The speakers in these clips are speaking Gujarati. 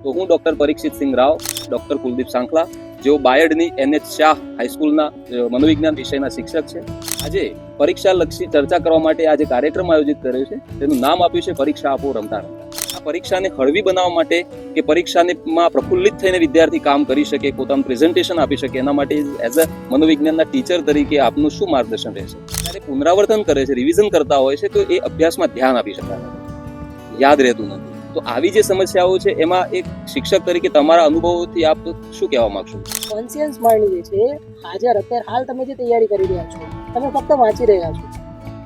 તો હું ડોક્ટર પરીક્ષિત સિંહ રાવ, ડોક્ટર કુલદીપ સાંખલા, જેઓ બાયડની NH શાહ હાઈસ્કૂલના મનોવિજ્ઞાન વિષયના શિક્ષક છે. આજે પરીક્ષા લક્ષી ચર્ચા કરવા માટે આજે કાર્યક્રમ આયોજિત કર્યો છે. તેનું નામ આપ્યું છે પરીક્ષા આપો રમતા રમતા. આ પરીક્ષાને હળવી બનાવવા માટે કે પરીક્ષામાં પ્રફુલ્લિત થઈને વિદ્યાર્થી કામ કરી શકે, પોતાનું પ્રેઝન્ટેશન આપી શકે, એના માટે એઝ અ મનોવિજ્ઞાનના ટીચર તરીકે આપનું શું માર્ગદર્શન રહેશે? જ્યારે પુનરાવર્તન કરે છે, રિવિઝન કરતા હોય છે, તો એ અભ્યાસમાં ધ્યાન આપી શકતા નથી, યાદ રહેતું નથી. તો આવી જે સમસ્યાઓ છે એમાં એક શિક્ષક તરીકે તમારા અનુભવોથી આપ શું કહેવા માંગશો? કોન્શિયસ માઇન્ડ જે છે હાજર અત્યારે હાલ તમે જે તૈયારી કરી રહ્યા છો, તમે ફક્ત વાંચી રહ્યા છો,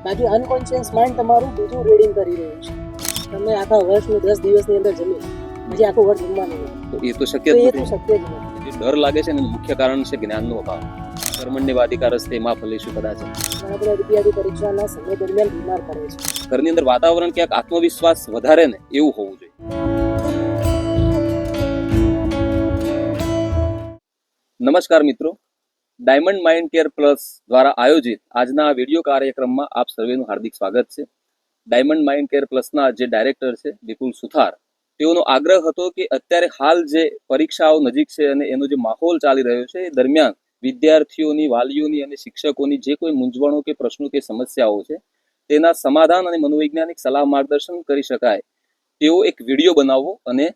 બાકી અનકોન્શિયસ માઇન્ડ તમારું બીજું રીડિંગ કરી રહ્યું છે. તમે આખા વર્ષનું 10 દિવસની અંદર જમી પછી આખું વર્ષ જમવાનું તો એ તો શક્ય જ એ તો નથી. શક્ય જ નથી. જે ડર લાગે છે ને એનું મુખ્ય કારણ છે જ્ઞાનનો અભાવ. કર્મણ્ય વાધિકારસ્તે મા ફલેષુ કદાચ. ઘણા બધા વિદ્યાર્થી પરીક્ષાના સમય દરમિયાન બીમાર પડે છે. ઘરની અંદર વાતાવરણ ક્યાંક આત્મવિશ્વાસ વધારે ને એવું હોવું જોઈએ. નમસ્કાર મિત્રો, ડાયમંડ માઇન્ડ કેર પ્લસ દ્વારા આયોજિત આજના આ વિડીયો કાર્યક્રમમાં આપ સર્વેનું હાર્દિક સ્વાગત છે. ડાયમંડ માઇન્ડ કેર પ્લસના જે ડાયરેક્ટર છે વિપુલ સુથાર, તેઓનો આગ્રહ હતો કે અત્યારે હાલ જે પરીક્ષાઓ નજીક છે અને એનો જે માહોલ ચાલી રહ્યો છે એ દરમિયાન વિદ્યાર્થીઓની, વાલીઓની અને શિક્ષકોની જે કોઈ મૂંઝવણો કે પ્રશ્નો કે સમસ્યાઓ છે તેના સમાધાન અને મનોવૈજ્ઞાનિક સલાહ માર્ગદર્શન કરી શકાય તેવો એક વિડીયો બનાવવો અને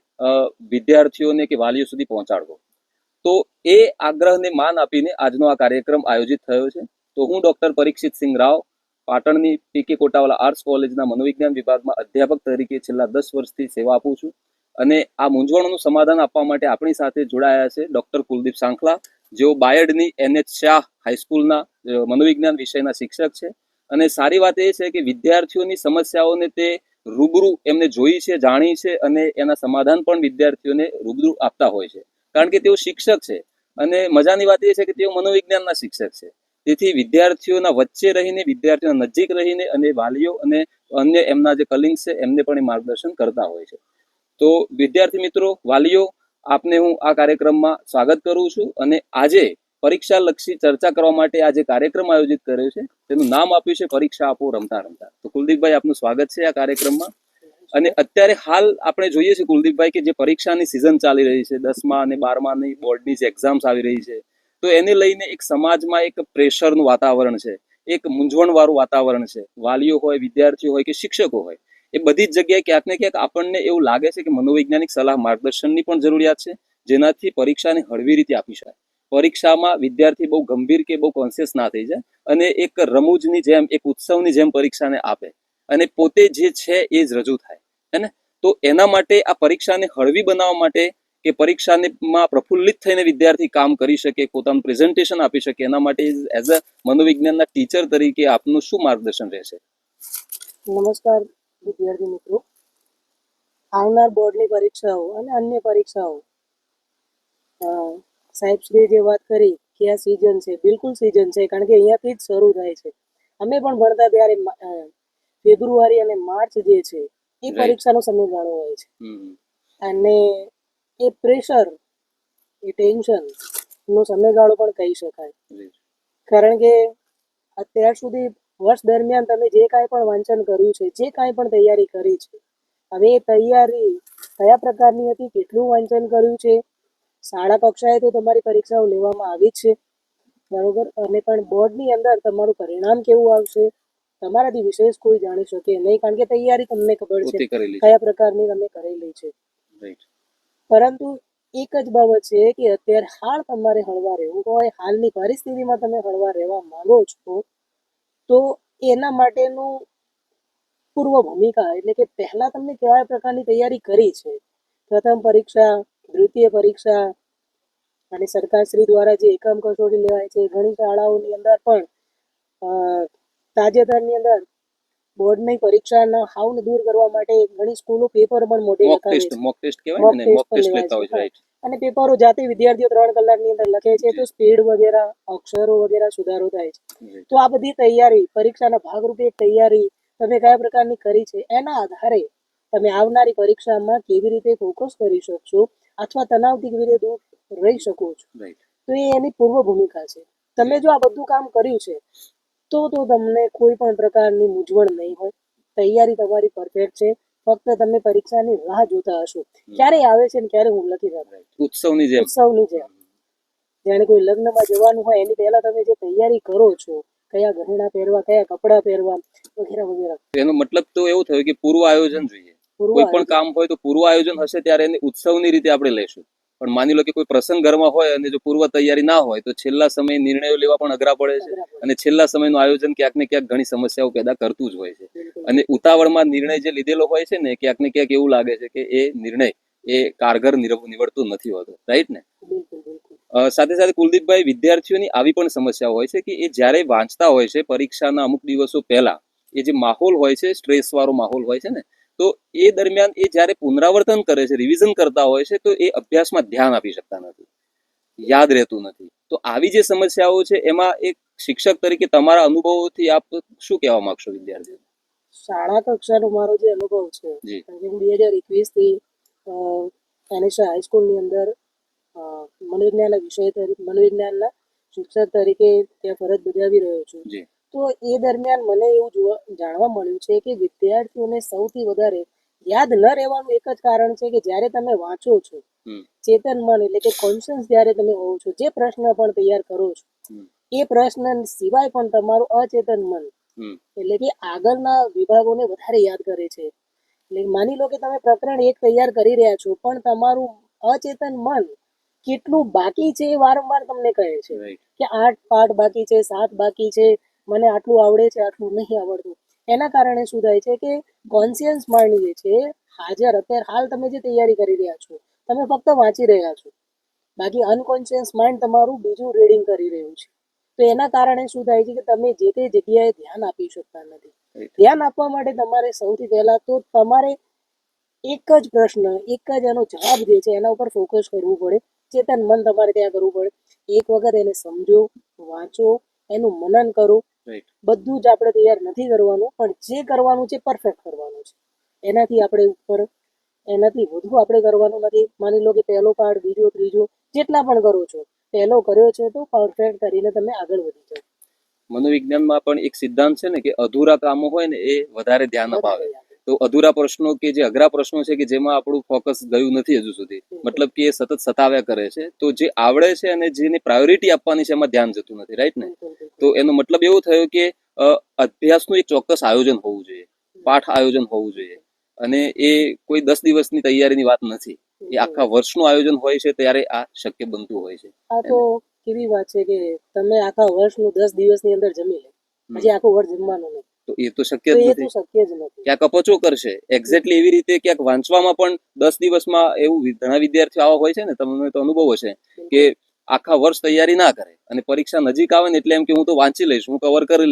વિદ્યાર્થીઓને કે વાલીઓ સુધી પહોંચાડવો. તો એ આગ્રહને માન આપીને આજનો આ કાર્યક્રમ આયોજિત થયો છે. તો હું ડોક્ટર પરીક્ષિત સિંહ રાવ, પાટણની PK કોટાવાલા આર્ટ્સ કોલેજના મનોવિજ્ઞાન વિભાગમાં અધ્યાપક તરીકે છેલ્લા 10 વર્ષથી સેવા આપું છું. અને આ મૂંઝવણોનું સમાધાન આપવા માટે આપણી સાથે જોડાયા છે ડોક્ટર કુલદીપ સાંખલા, જેઓ બાયડની NH શાહ હાઈસ્કૂલના મનોવિજ્ઞાન વિષયના શિક્ષક છે. અને સારી વાત એ છે કે વિદ્યાર્થીઓની સમસ્યાઓને તે રૂબરૂ એમને જોઈ છે, જાણી છે અને એના સમાધાન પણ વિદ્યાર્થીઓને રૂબરૂ આપતા હોય છે, કારણ કે તેઓ શિક્ષક છે. અને મજાની વાત એ છે કે તેઓ મનોવિજ્ઞાનના શિક્ષક છે. તેથી વિદ્યાર્થીઓના વચ્ચે રહીને, વિદ્યાર્થીઓના નજીક રહીને અને વાલીઓ અને અન્ય એમના જે કલિગ્સ છે એમને પણ એ માર્ગદર્શન કરતા હોય છે. તો વિદ્યાર્થી મિત્રો, વાલીઓ, આપને હું આ કાર્યક્રમમાં સ્વાગત કરું છું. અને આજે પરીક્ષા લક્ષી ચર્ચા કરવા માટે આજે કાર્યક્રમ આયોજિત કર્યો છે. તેનું નામ આપ્યું છે પરીક્ષા આપો રમતા રમતા. તો કુલદીપભાઈ, આપનું સ્વાગત છે આ કાર્યક્રમમાં. અને અત્યારે હાલ આપણે જોઈએ છીએ કુલદીપભાઈ કે જે પરીક્ષાની સિઝન ચાલી રહી છે, 10મા અને 12માની બોર્ડની જે એક્ઝામ્સ આવી રહી છે, તો એને લઈને એક સમાજમાં એક પ્રેશરનું વાતાવરણ છે, એક મૂંઝવણવાળું વાતાવરણ છે. વાલીઓ હોય, વિદ્યાર્થીઓ હોય કે શિક્ષકો હોય, એ બધી જ જગ્યાએ ક્યાંક ને ક્યાંક આપણને એવું લાગે છે કે મનોવૈજ્ઞાનિક સલાહ માર્ગદર્શનની પણ જરૂરિયાત છે, જેનાથી પરીક્ષાને હળવી રીતે આપી શકાય. પરીક્ષામાં વિદ્યાર્થી બહુ ગંભીર કે બહુ કોન્શિયસ ના થઈ જાય અને એક રમૂજની જેમ, એક ઉત્સવની જેમ પરીક્ષાને આપે અને પોતે જે છે એ જ રજૂ થાય, હે ને? તો એના માટે આ પરીક્ષાને હળવી બનાવવા માટે કે પરીક્ષામાં પ્રફુલ્લિત થઈને વિદ્યાર્થી કામ કરી શકે, પોતાનું પ્રેઝન્ટેશન આપી શકે, એના માટે એઝ અ મનોવિજ્ઞાનના ટીચર તરીકે આપનું શું માર્ગદર્શન રહેશે? નમસ્કાર વિદ્યાર્થી મિત્રો, આવનાર બોર્ડની પરીક્ષાઓ અને અન્ય પરીક્ષાઓ, સાહેબ શ્રી જે વાત કરી કે આ સિઝન છે, બિલકુલ સિઝન છે, કારણ કે અહીંયાથી જ શરૂ થાય છે. અમે પણ ભણતા ત્યારે ફેબ્રુઆરી અને માર્ચ જે છે એ પરીક્ષાનો સમયગાળો હોય છે. અને એ પ્રેશર, એ ટેન્શન નો સમયગાળો પણ કહી શકાય, કારણ કે અત્યાર સુધી વર્ષ દરમિયાન તમે જે કાંઈ પણ વાંચન કર્યું છે, જે કાંઈ પણ તૈયારી કરી છે, હવે એ તૈયારી કયા પ્રકારની હતી, કેટલું વાંચન કર્યું છે, શાળા કક્ષાએ તો તમારી પરીક્ષાઓ લેવામાં આવી જ છે, બરોબર. અને પણ બોર્ડની અંદર તમારું પરિણામ કેવું આવશે તમારાથી વિશેષ કોઈ જાણી શકે નહીં, કારણ કે તૈયારી તમને ખબર છે કયા પ્રકારની તમે કરેલી છે. પરંતુ એક જ બાબત છે કે અત્યારે હાલ તમારે હળવા રહેવું હોય, હાલની પરિસ્થિતિમાં તમે હળવા રહેવા માંગો છો, તો એના માટેનું પૂર્વ ભૂમિકા એટલે કે પહેલા તમને કયા પ્રકારની તૈયારી કરી છે, પ્રથમ પરીક્ષા, દ્વિતીય પરીક્ષા અને સરકારશ્રી દ્વારા જે એકમ કસોટી લેવાય છે, ઘણી શાળાઓની અંદર પણ તાજેતરની અંદર બોર્ડની પરીક્ષાના હાવને દૂર કરવા માટે ઘણી સ્કૂલો પેપર પણ મોટી લખાવે છે, મોક ટેસ્ટ લેવાય છે. અને પેપરો જાતે વિદ્યાર્થીઓ 3 કલાકની અંદર લખે છે, તો સ્પીડ વગેરે, અક્ષરો વગેરે સુધારો થાય છે. તો આ બધી તૈયારી, પરીક્ષાના ભાગરૂપે તૈયારી તમે કયા પ્રકારની કરી છે, એના આધારે તમે આવનારી પરીક્ષામાં કેવી રીતે ફોકસ કરી શકશો અથવા તણાવથી કેવી રીતે દૂર રહી શકો છો, તો એ એની પૂર્વ ભૂમિકા છે. તમે જો આ બધું કામ કર્યું છે તો તમને કોઈ પણ પ્રકારની મૂંઝવણ નહીં હોય, તૈયારી તમારી પરફેક્ટ છે. ફક્ત તમે પરીક્ષાની રાહ જોતા હશો ક્યારે આવે છે ને ક્યારે હું લખી શકું. ઉત્સવની જેમ. ઉત્સવની જેમ જાણે કોઈ લગ્નમાં જવાનું હોય એની પહેલા તમે જે તૈયારી કરો છો, કયા ગહેણા પહેરવા, કયા કપડાં પહેરવા વગેરે વગેરે. એનો મતલબ તો એવું થયું કે પૂર્વ આયોજન જોઈએ. કોઈ પણ કામ હોય તો પૂર્વ આયોજન હશે ત્યારે એને ઉત્સવની રીતે આપણે લઈશું. પણ માની લો કે કોઈ પ્રસંગ ઘરમાં હોય અને જો પૂર્વ તૈયારી ના હોય તો છેલ્લા સમયે નિર્ણયો લેવા પણ અઘરા પડે છે. અને છેલ્લા સમયનું આયોજન ક્યાંક ને ક્યાંક ઘણી સમસ્યાઓ પેદા કરતું જ હોય છે. અને ઉતાવળમાં નિર્ણય જે લીધેલો હોય છે ને, ક્યાંક ને ક્યાંક એવું લાગે છે કે એ નિર્ણય એ કારગર નીવડતો નથી હોતો. રાઈટ ને? સાથે સાથે કુલદીપભાઈ, વિદ્યાર્થીઓની આવી પણ સમસ્યા હોય છે કે એ જ્યારે વાંચતા હોય છે પરીક્ષાના અમુક દિવસો પહેલા, એ જે માહોલ હોય છે, સ્ટ્રેસ વાળો માહોલ હોય છે ને, તો એ દરમિયાન એ જ્યારે પુનરાવર્તન કરે છે, રિવિઝન કરતા હોય છે, તો એ અભ્યાસમાં ધ્યાન આપી શકતા નથી, યાદ રહેતું નથી. તો આવી જે સમસ્યાઓ છે એમાં એક શિક્ષક તરીકે તમારા અનુભવોથી આપ શું કહેવા માંગશો વિદ્યાર્થીઓ? શાળા કક્ષાનો મારો જે અનુભવ છે, કારણ કે હું 2021 થી એનએસઆઈ હાઈસ્કૂલની અંદર મનોવિજ્ઞાનના વિષય તરીકે, મનોવિજ્ઞાનના શિક્ષક તરીકે ત્યાં ફરજ બજાવી રહ્યો છું. તો એ દરમિયાન મને એવું જાણવા મળ્યું છે કે વિદ્યાર્થીઓને સૌથી વધારે યાદ ન રહેવાનું એક જ કારણ છે કે જ્યારે તમે વાંચો છો, ચેતન મન એટલે કે કોન્શિયસ જ્યારે તમે હોવ છો, જે પ્રશ્ન પણ તૈયાર કરો છો, એ પ્રશ્ન સિવાય પણ તમારું અચેતન મન એટલે કે આગળના વિભાગોને વધારે યાદ કરે છે. એટલે માની લો કે તમે પ્રકરણ 1 તૈયાર કરી રહ્યા છો, પણ તમારું અચેતન મન કેટલું બાકી છે એ વારંવાર તમને કહે છે કે 8 પાઠ બાકી છે, 7 બાકી છે, મને આટલું આવડે છે, આટલું નહીં આવડતું. એના કારણે શું થાય છે કે કોન્શિયસ માઇન્ડ જે છે હાજર, અત્યારે હાલ તમે જે તૈયારી કરી રહ્યા છો, તમે ફક્ત વાંચી રહ્યા છો, બાકી અનકોન્શિયસ માઇન્ડ તમારું બીજું રીડિંગ કરી રહ્યું છે. તો એના કારણે શું થાય છે કે તમે જે તે જગ્યાએ ધ્યાન આપી શકતા નથી. ધ્યાન આપવા માટે તમારે સૌથી પહેલા તો તમારે એક જ પ્રશ્ન, એક જ એનો જવાબ જે છે એના ઉપર ફોકસ કરવું પડે. ચેતન મન તમારે ત્યાં કરવું પડે. એક વખત એને સમજો, વાંચો, એનું મનન કરો. બધું જ આપણે તૈયાર નથી કરવાનું, પણ જે કરવાનું છે પરફેક્ટ કરવાનું છે. એનાથી આપણે ઉપર, એનાથી વધુ આપણે કરવાનું નથી. માની લો કે પહેલો પાઠ, બીજો, ત્રીજો જેટલા પણ કરો છો, પહેલો કર્યો છે તો પરફેક્ટ કરીને તમે આગળ વધી જાઓ. મનોવિજ્ઞાનમાં પણ એક સિદ્ધાંત છે ને કે અધૂરા કામો હોય ને એ વધારે ધ્યાન અપાવે. તો અધૂરા પ્રશ્નો કે જે અઘરા પ્રશ્નો છે કે જેમાં આપણું ફોકસ ગયું નથી હજુ સુધી, મતલબ કે એ સતત સતાવ્યા કરે છે, તો જે આવડે છે અને જેની પ્રાયોરિટી આપવાની છે એમાં ધ્યાન જતું નથી. રાઈટ ને? તો એનો મતલબ એવો થયો કે અભ્યાસનું એક ચોક્કસ આયોજન હોવું જોઈએ, પાઠ આયોજન હોવું જોઈએ. અને એ કોઈ 10 દિવસની તૈયારીની વાત નથી, એ આખા વર્ષનું આયોજન હોય છે ત્યારે આ શક્ય બનતું હોય છે. આ તો કેવી વાત છે કે તમે આખા વર્ષનું 10 દિવસની અંદર જમી લે, પછી આખું વર્ષ જમવાનું નહીં, તો એ તો શક્ય જ નથી. ક્યાંક અપચો કરશે. એક્ઝેક્ટલી એવી રીતે ક્યાંક વાંચવામાં પણ 10 દિવસમાં એવું ઘણા વિદ્યાર્થીઓ આવા હોય છે ને, તમને તો અનુભવ હશે કે આખા વર્ષ તૈયારી ના કરે અને પરીક્ષા નજીક આવે ને એટલે એમ કે હું તો વાંચી લઈશ, હું કવર કરી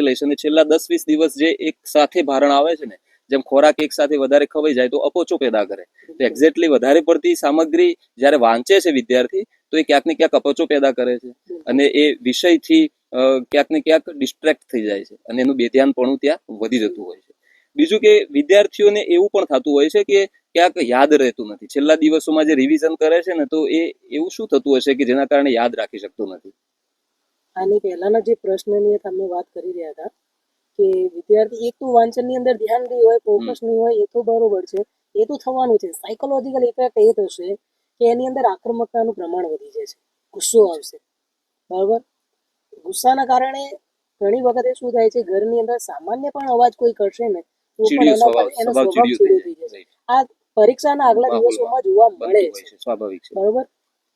લઈશ, અને છેલ્લા 10-20 દિવસ જે એક સાથે ભારણ આવે છે ને, જેમ ખોરાક એક સાથે વધારે ખવાઈ જાય તો અપચો પેદા કરે. તો એક્ઝેક્ટલી વધારે પડતી સામગ્રી જ્યારે વાંચે છે વિદ્યાર્થી, તો એ ક્યાંક ને ક્યાંક અપચો પેદા કરે છે અને એ વિષયથી ક્યાંક ને ક્યાંક ડિસ્ટ્રેક્ટ થઈ જાય છે અને એનું બેધ્યાનપણું ત્યાં વધી જતું હોય છે. બીજું કે વિદ્યાર્થીઓને એવું પણ થતું હોય છે કે ક્યાંક યાદ રહેતું નથી. છેલ્લા દિવસોમાં જે રિવિઝન કરે છે ને, તો એ એવું શું થતું હશે કે જેના કારણે યાદ રાખી શકતો નથી? આની પહેલાના જે પ્રશ્નની તમે વાત કરી રહ્યા હતા કે વિદ્યાર્થી એક તો વાંચનની અંદર ધ્યાન નહીં હોય, ફોકસ નહીં હોય, એ તો બરોબર છે, એ તો થવાનું છે. સાયકોલોજીકલ ઇફેક્ટ એ થશે કે એની અંદર આક્રમકતાનું પ્રમાણ વધી જશે, ગુસ્સો આવશે, બરાબર? ગુસ્સાના કારણે ઘણી વખતે શું થાય છે, ઘરની અંદર સામાન્ય પણ અવાજ કોઈ કરશે ને તો પણ એના પર એનો સ્વભાવ ચીડિયો થઈ જશે. આ પરીક્ષાના આગલા દિવસોમાં જોવા મળે છે, સ્વાભાવિક છે, બરોબર?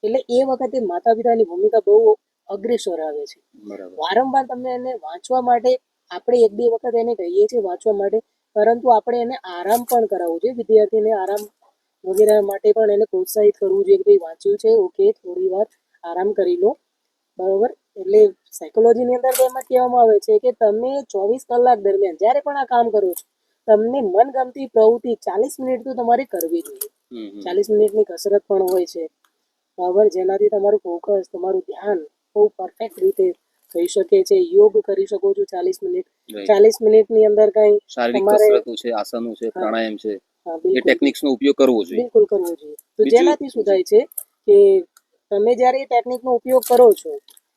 એટલે એ વખતે માતા પિતાની ભૂમિકા બહુ અગ્રેસર આવે છે. વારંવાર તમને એને વાંચવા માટે, આપણે 1-2 વખત એને કહીએ છીએ વાંચવા માટે, પરંતુ આપણે એને આરામ પણ કરાવવું જોઈએ. વિદ્યાર્થીને આરામ વગેરે માટે પણ એને પ્રોત્સાહિત કરવું જોઈએ કે ભાઈ વાંચ્યું છે, ઓકે, થોડી વાર આરામ કરી લો, બરોબર? એટલે સાયકોલોજીની અંદર તો એમ જ કહેવામાં આવે છે કે તમે 24 કલાક દરમિયાન જ્યારે પણ આ કામ કરો છો, તમને મનગમતી પ્રવૃત્તિ 40 મિનિટ તો તમારે કરવી જોઈએ. 40 મિનિટની કસરત પણ હોય છે, બરાબર, જેનાથી તમારું ફોકસ, તમારું ધ્યાન બહુ પરફેક્ટ રીતે થઈ શકે છે. યોગ કરી શકો છો 40 મિનિટ. 40 મિનિટની અંદર કઈ શારીરિક કસરતો છે, આસનો છે, પ્રાણાયામ છે, એ ટેકનિક્સનો ઉપયોગ કરવો જોઈએ. બિલકુલ કરવો જોઈએ. તો જેનાથી શું થાય છે કે તમે જ્યારે એ ટેકનિકનો ઉપયોગ કરો છો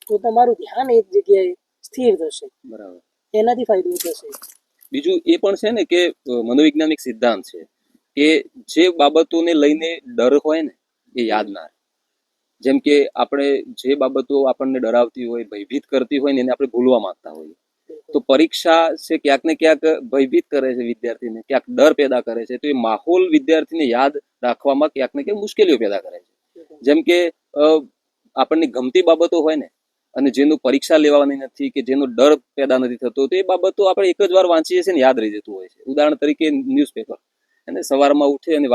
તો તમારું ધ્યાન એક જગ્યાએ સ્થિર થશે, બરાબર, એનાથી ફાયદો થશે. બીજું એ પણ છે ને કે મનોવૈજ્ઞાનિક સિદ્ધાંત છે કે જે બાબતોને લઈને ડર હોય ને એ યાદ ના રહે. જેમ કે આપણે જે બાબતો આપણને ડરાવતી હોય, ભયભીત કરતી હોય ને એને આપણે ભૂલવા માંગતા હોઈએ. તો પરીક્ષા છે ક્યાંક ને ક્યાંક ભયભીત કરે છે વિદ્યાર્થીને, ક્યાંક ડર પેદા કરે છે. તો એ માહોલ વિદ્યાર્થીને યાદ રાખવામાં ક્યાંક ને ક્યાંક મુશ્કેલીઓ પેદા કરે છે. જેમ કે આપણને ગમતી બાબતો હોય ને અને જેનું પરીક્ષા લેવાની નથી કે જેનો ડર પેદા નથી થતો, તો એ બાબતો આપણે એક જ વાર વાંચીએ છીએ ને યાદ રહી જતું હોય છે. ઉદાહરણ તરીકે ન્યૂઝપેપર, અને સવારમાં ઉઠે અને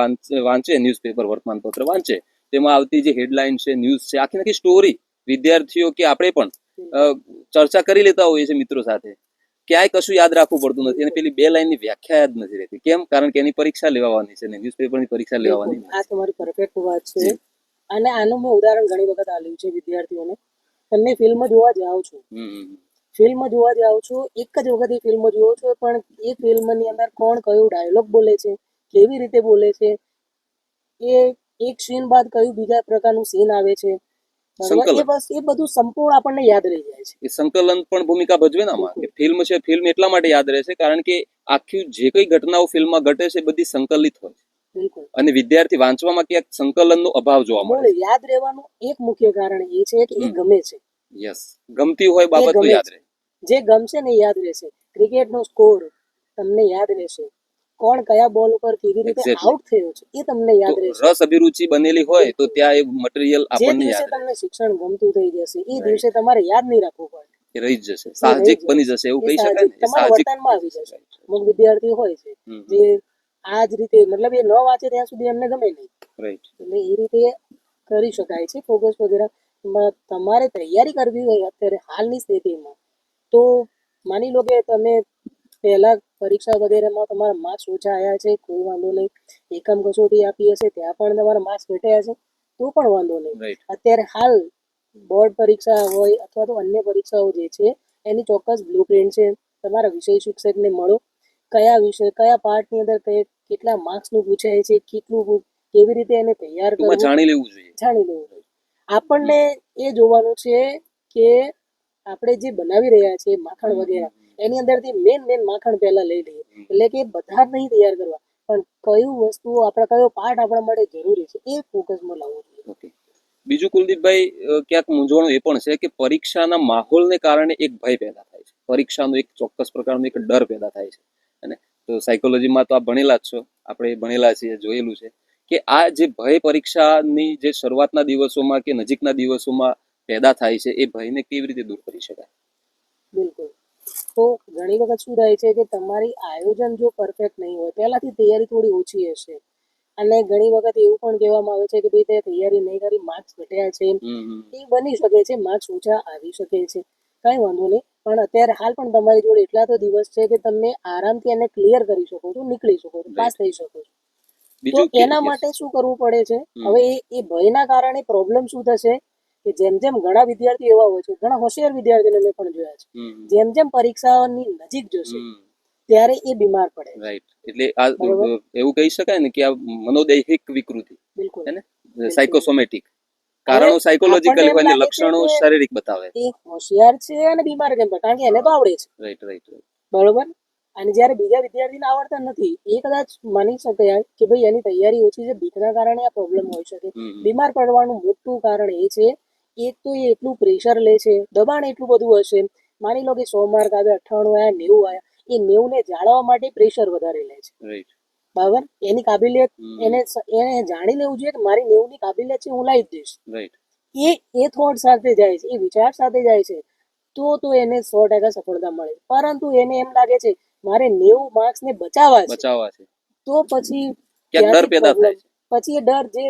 વાંચે ન્યૂઝપેપર, વર્તમાનપત્ર વાંચે, તેમાં આવતી જે હેડલાઇન છે, ન્યૂઝ છે, આખી આખી સ્ટોરી વિદ્યાર્થીઓ કે આપણે પણ ચર્ચા કરી લેતા હોઈએ છીએ મિત્રો સાથે. ક્યાંય કશું યાદ રાખવું પડતું નથી અને પેલી 2 લાઈનની વ્યાખ્યા જ નથી રહેતી. કેમ? કારણ કે એની પરીક્ષા લેવાની છે ને ન્યૂઝપેપરની પરીક્ષા લેવાની. આ તમારી પરફેક્ટ વાત છે. અને આનું મેં ઉદાહરણ ઘણી વખત આપ્યું છે વિદ્યાર્થીઓને. તમે ફિલ્મ જોવા જાઓ છો, ફિલ્મ જોવા જાઓ છો, એક જ વખત એ ફિલ્મ જુઓ છો, પણ એ ફિલ્મની અંદર કોણ કયો ડાયલોગ બોલે છે, કેવી રીતે બોલે છે, એ એક સીન બાદ કયું બીજા પ્રકારનું સીન આવે છે, બરાબર? એ બસ એ બધું સંપૂર્ણ આપણને યાદ રહી જાય છે. એ સંકલન પણ ભૂમિકા ભજવે ને આમાં. કે ફિલ્મ છે, ફિલ્મ એટલા માટે યાદ રહે છે કારણ કે આખી જે કઈ ઘટનાઓ ફિલ્મમાં ઘટે છે બધી સંકલિત હોય છે. બિલકુલ. અને વિદ્યાર્થી વાંચવામાં ક્યાંક સંકલનનો અભાવ જોવા મળે છે. યાદ રહેવાનું એક મુખ્ય કારણ એ છે કે એ ગમે છે. યસ, ગમતી હોય બાબત તો યાદ રહે. જે ગમશે ને યાદ રહેશે. ક્રિકેટનો સ્કોર તમને યાદ રહેશે, કોણ કયા બોલ ઉપર કેવી રીતે આઉટ થયો છે એ તમને યાદ રહેશે. રસ અભિરુચિ બનેલી હોય તો ત્યાં એ મટીરીયલ આપણને યાદ રહે. તમને શિક્ષણ ગમતું થઈ જશે એ દિવસે તમારે યાદ નહીં રાખવું પડે, એ રહી જ જશે, સાહજિક બની જશે એવું કહી શકાય ને. તમારા વર્તનમાં આવી જશે. અમુક વિદ્યાર્થી હોય છે જે આ જ રીતે, મતલબ એ ન વાંચે ત્યાં સુધી એમને ગમે નહીં. રાઈટ. એટલે એ રીતે કરી શકાય છે ફોકસ વગેરે. તમારે તૈયારી કરવી હોય અત્યારે હાલની સ્થિતિમાં, તો માની લો કે તમે પહેલા પરીક્ષા વગેરેમાં તમારા માર્ક્સ ઓછા આવ્યા છે, કોઈ વાંધો નહીં. એકમ કસોટી આપી હશે ત્યાં પણ તમારા માર્ક્સ ઘટ્યા છે, તો પણ વાંધો નહીં. અત્યારે હાલ બોર્ડ પરીક્ષા હોય અથવા તો અન્ય પરીક્ષાઓ જે છે એની ચોક્કસ બ્લુ પ્રિન્ટ છે. તમારા વિષય શિક્ષકને મળો, કયા વિષય કયા પાર્ટની અંદર કેટલા માર્ક્સનું પૂછાય છે, કેટલું કેવી રીતે એને તૈયાર કરવું, જાણી લેવું જોઈએ. આપણને એ જોવાનું છે કે આપણે જે બનાવી રહ્યા છીએ માખણ વગેરે, એની અંદરથી મેન માખણ પહેલા લઈ લઈએ. એટલે કે બધા નહીં તૈયાર કરવા, પણ કયું વસ્તુ આપણા કયો પાર્ટ આપણા માટે જરૂરી છે એ ફોકસમાં લાવવું જોઈએ. બીજું કુલદીપભાઈ, ક્યાંક મૂંઝવણ એ પણ છે કે પરીક્ષાના માહોલને કારણે એક ભય પેદા થાય છે. પરીક્ષાનો એક ચોક્કસ પ્રકારનો એક ડર પેદા થાય છે. અને તો સાયકોલોજીમાં તો આપ ભણેલા જ છો, આપણે ભણેલા છીએ, જોયેલું છે કે આ જે ભય પરીક્ષાની જે શરૂઆતના દિવસોમાં કે નજીકના દિવસોમાં પેદા થાય છે, એ ભયને કેવી રીતે દૂર કરી શકાય? બિલકુલ. તો ઘણી વખત શું થાય છે કે તમારી આયોજન જો પરફેક્ટ નહીં હોય, પહેલાથી તૈયારી થોડી ઓછી હશે, અને ઘણી વખત એવું પણ કહેવામાં આવે છે કે ભાઈ તે તૈયારી નહીં કરી, માર્ક્સ ઘટ્યા છે. એ બની શકે છે, માર્ક્સ ઓછા આવી શકે છે, કાંઈ વાંધો નહીં. પણ અત્યારે હાલ પણ તમારી જોડે એટલા તો દિવસ છે કે તમે આરામથી એને ક્લિયર કરી શકો છો, નીકળી શકો છો, પાસ થઈ શકો છો. તો એના માટે શું કરવું પડે છે? હવે એ ભયના કારણે પ્રોબ્લેમ શું થશે કે જેમ જેમ ઘણા વિદ્યાર્થીઓ એવા હોય છે, ઘણા હોશિયાર વિદ્યાર્થીઓને મેં પણ જોયા છે, જેમ જેમ પરીક્ષાની નજીક જશે ત્યારે એ બીમાર પડે. રાઈટ. એટલે આ એવું કહી શકાય ને કે આ મનોદૈહિક વિકૃતિ, હે ને, સાયકોસોમેટિક કારણો સાયકોલોજીકલ હોય ને લક્ષણો શારીરિક બતાવે. એ હોશિયાર છે અને બીમાર કેમ? કારણ કે એને તો આવડે છે. રાઈટ. બરોબર. અને જ્યારે બીજા વિદ્યાર્થીને આવડતા નથી, એ કદાચ માની શકાય કે ભાઈ એની તૈયારી ઓછી છે, બીકના કારણે આ પ્રોબ્લેમ હોઈ શકે. બીમાર પડવાનું મોટું કારણ એ છે, એક તો એ એટલું પ્રેશર લે છે, દબાણ એટલું બધું હશે. માની લો કે 100 માર્ક આવે, 98 આવ્યા, 90 આવ્યા, એ 90 ને જાળવવા માટે પ્રેશર વધારે લે છે. બરાબર. એની કાબિલિયત એને જાણી લેવું જોઈએ કે મારી 90 ની કાબિલિયત છે, હું લાવી જ દઈશ. એ થોટ સાથે જાય છે, એ વિચાર સાથે જાય છે, તો એને 100% સફળતા મળે. પરંતુ એને એમ લાગે છે મારે 90 માર્ક્સ ને બચાવવા છે, તો પછી ડર પેદા થાય છે. પછી એ ડર જે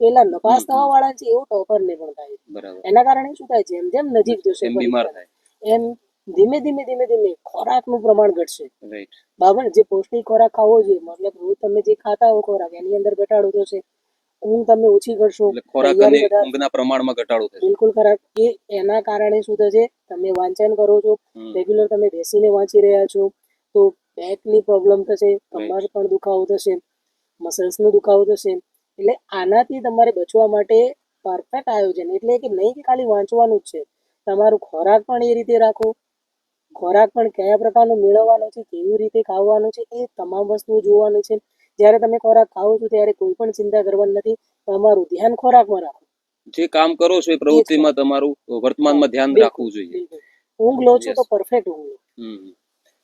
પેલા નપાસ થવા વાળા છે એવું ટોપર ને પણ થાય. એના કારણે શું થાય? જેમ જેમ નજીક જશે એમ ધીમે ધીમે ખોરાકનું પ્રમાણ ઘટશે. બરાબર. જે પૌષ્ટિક ખોરાક ખાવો જોઈએ, મતલબ રોજ તમે જે ખાતા હો ખોરાક, એની અંદર ઘટાડો થશે. ઊંઘ તમે ઓછી કરશો, ઊંઘના પ્રમાણમાં ઘટાડો થશે. બિલકુલ ખરાબ. એના કારણે શું થશે? તમે વાંચન કરો છો, રેગ્યુલર તમે બેસીને વાંચી રહ્યા છો, તો બેકની પ્રોબ્લેમ થશે, કમર પણ દુખાવો થશે, મસલ્સનો દુખાવો થશે. એટલે આનાથી તમારે બચવા માટે પરફેક્ટ આયોજન, એટલે કે નહીં કે ખાલી વાંચવાનું જ છે, તમારું ખોરાક પણ એ રીતે રાખો, ખોરાક પણ કયા પ્રકારનો મેળવવાનો છે, કેવી રીતે ખાવાનો છે, એ તમામ વસ્તુઓ જોવાની છે. જ્યારે તમે ખોરાક ખાઓ છો ત્યારે કોઈ પણ ચિંતા કરવાની નથી, તમારું ધ્યાન ખોરાકમાં રાખો. જે કામ કરો છો એ પ્રવૃત્તિમાં તમારું વર્તમાનમાં ધ્યાન બિલકુલ, રાખવું જોઈએ. બિલકુલ. ઊંઘ લો છો Yes. તો પરફેક્ટ ઊંઘ લો.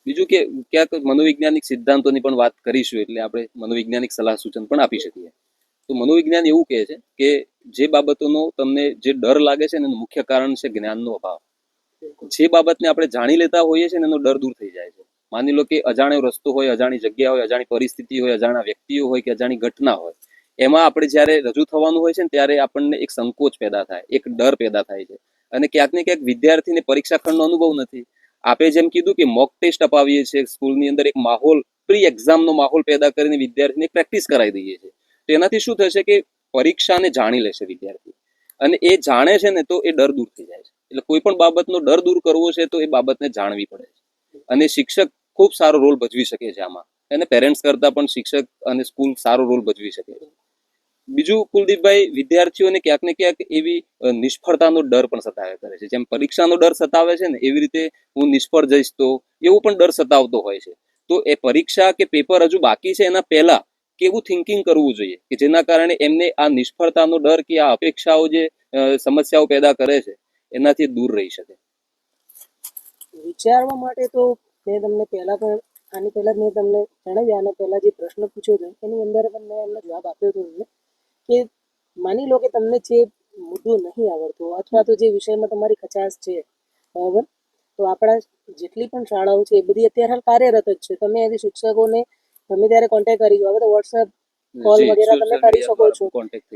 બીજું કે ક્યાંક મનોવૈજ્ઞાનિક સિદ્ધાંતોની પણ વાત કરીશું, એટલે આપણે મનોવૈજ્ઞાનિક સલાહ સૂચન પણ આપી શકીએ. તો મનોવિજ્ઞાન એવું કહે છે કે જે બાબતોનો તમને જે ડર લાગે છે ને એનું મુખ્ય કારણ છે જ્ઞાનનો અભાવ. બિલકુલ. જે બાબતને આપણે જાણી લેતા હોઈએ છીએ ને એનો ડર દૂર થઈ જાય છે. માની લો કે અજાણ્યો રસ્તો હોય, અજાણી જગ્યા હોય, અજાણી પરિસ્થિતિ હોય, અજાણા વ્યક્તિઓ હોય કે અજાણી ઘટના હોય, એમાં આપણે જ્યારે રજૂ થવાનું હોય છે ને ત્યારે આપણને એક સંકોચ પેદા થાય, એક ડર પેદા થાય છે. અને ક્યાંક ને ક્યાંક વિદ્યાર્થીને પરીક્ષા ખંડનો અનુભવ નથી. આપણે જેમ કીધું કે મોક ટેસ્ટ અપાવીએ છીએ સ્કૂલની અંદર, એક માહોલ, પ્રી એક્ઝામનો માહોલ પેદા કરીને વિદ્યાર્થીને પ્રેક્ટિસ કરાવી દઈએ છીએ. તો એનાથી શું થશે કે પરીક્ષાને જાણી લેશે વિદ્યાર્થી, અને એ જાણે છે ને તો એ ડર દૂર થઈ જાય છે. એટલે કોઈ પણ બાબતનો ડર દૂર કરવો છે તો એ બાબતને જાણવી પડે છે. અને શિક્ષક ખૂબ સારો રોલ ભજવી શકે છે આમાં, અને પેરેન્ટ્સ કરતાં પણ શિક્ષક અને સ્કૂલ સારો રોલ ભજવી શકે છે. બીજું કુલદીપભાઈ, વિદ્યાર્થીઓને ક્યાંક ને ક્યાંક એવી નિષ્ફળતાનો ડર પણ સતાવે કરે છે. જેમ પરીક્ષાનો ડર સતાવે છે ને એવી રીતે હું નિષ્ફળ જઈશ તો એવું પણ ડર સતાવતો હોય છે. તો એ પરીક્ષા કે પેપર હજુ બાકી છે એના પહેલા કેવું થિંકિંગ કરવું જોઈએ કે જેના કારણે એમને આ નિષ્ફળતાનો ડર કે આ અપેક્ષાઓ જે સમસ્યાઓ પેદા કરે છે એનાથી દૂર રહી શકે. વિચારવા માટે તો મેં તમને પહેલા પણ આની પહેલા જ મેં તમને જણાવ્યા, આના પહેલા જે પ્રશ્ન પૂછ્યો હતો એની અંદર પણ મેં એમનો જવાબ આપ્યો હતો એમને, કે માની લો કે તમને જે મુદ્દો નહીં આવડતો અથવા તો જે વિષયમાં તમારી કચાશ છે, બરાબર, તો આપણા જેટલી પણ શાળાઓ છે એ બધી અત્યારે હાલ કાર્યરત જ છે. તમે એવી શિક્ષકોને તમે ત્યારે કોન્ટેક્ટ કરી લો. હવે તો વોટ્સએપ કોલ વગેરે તમે કરી શકો છો.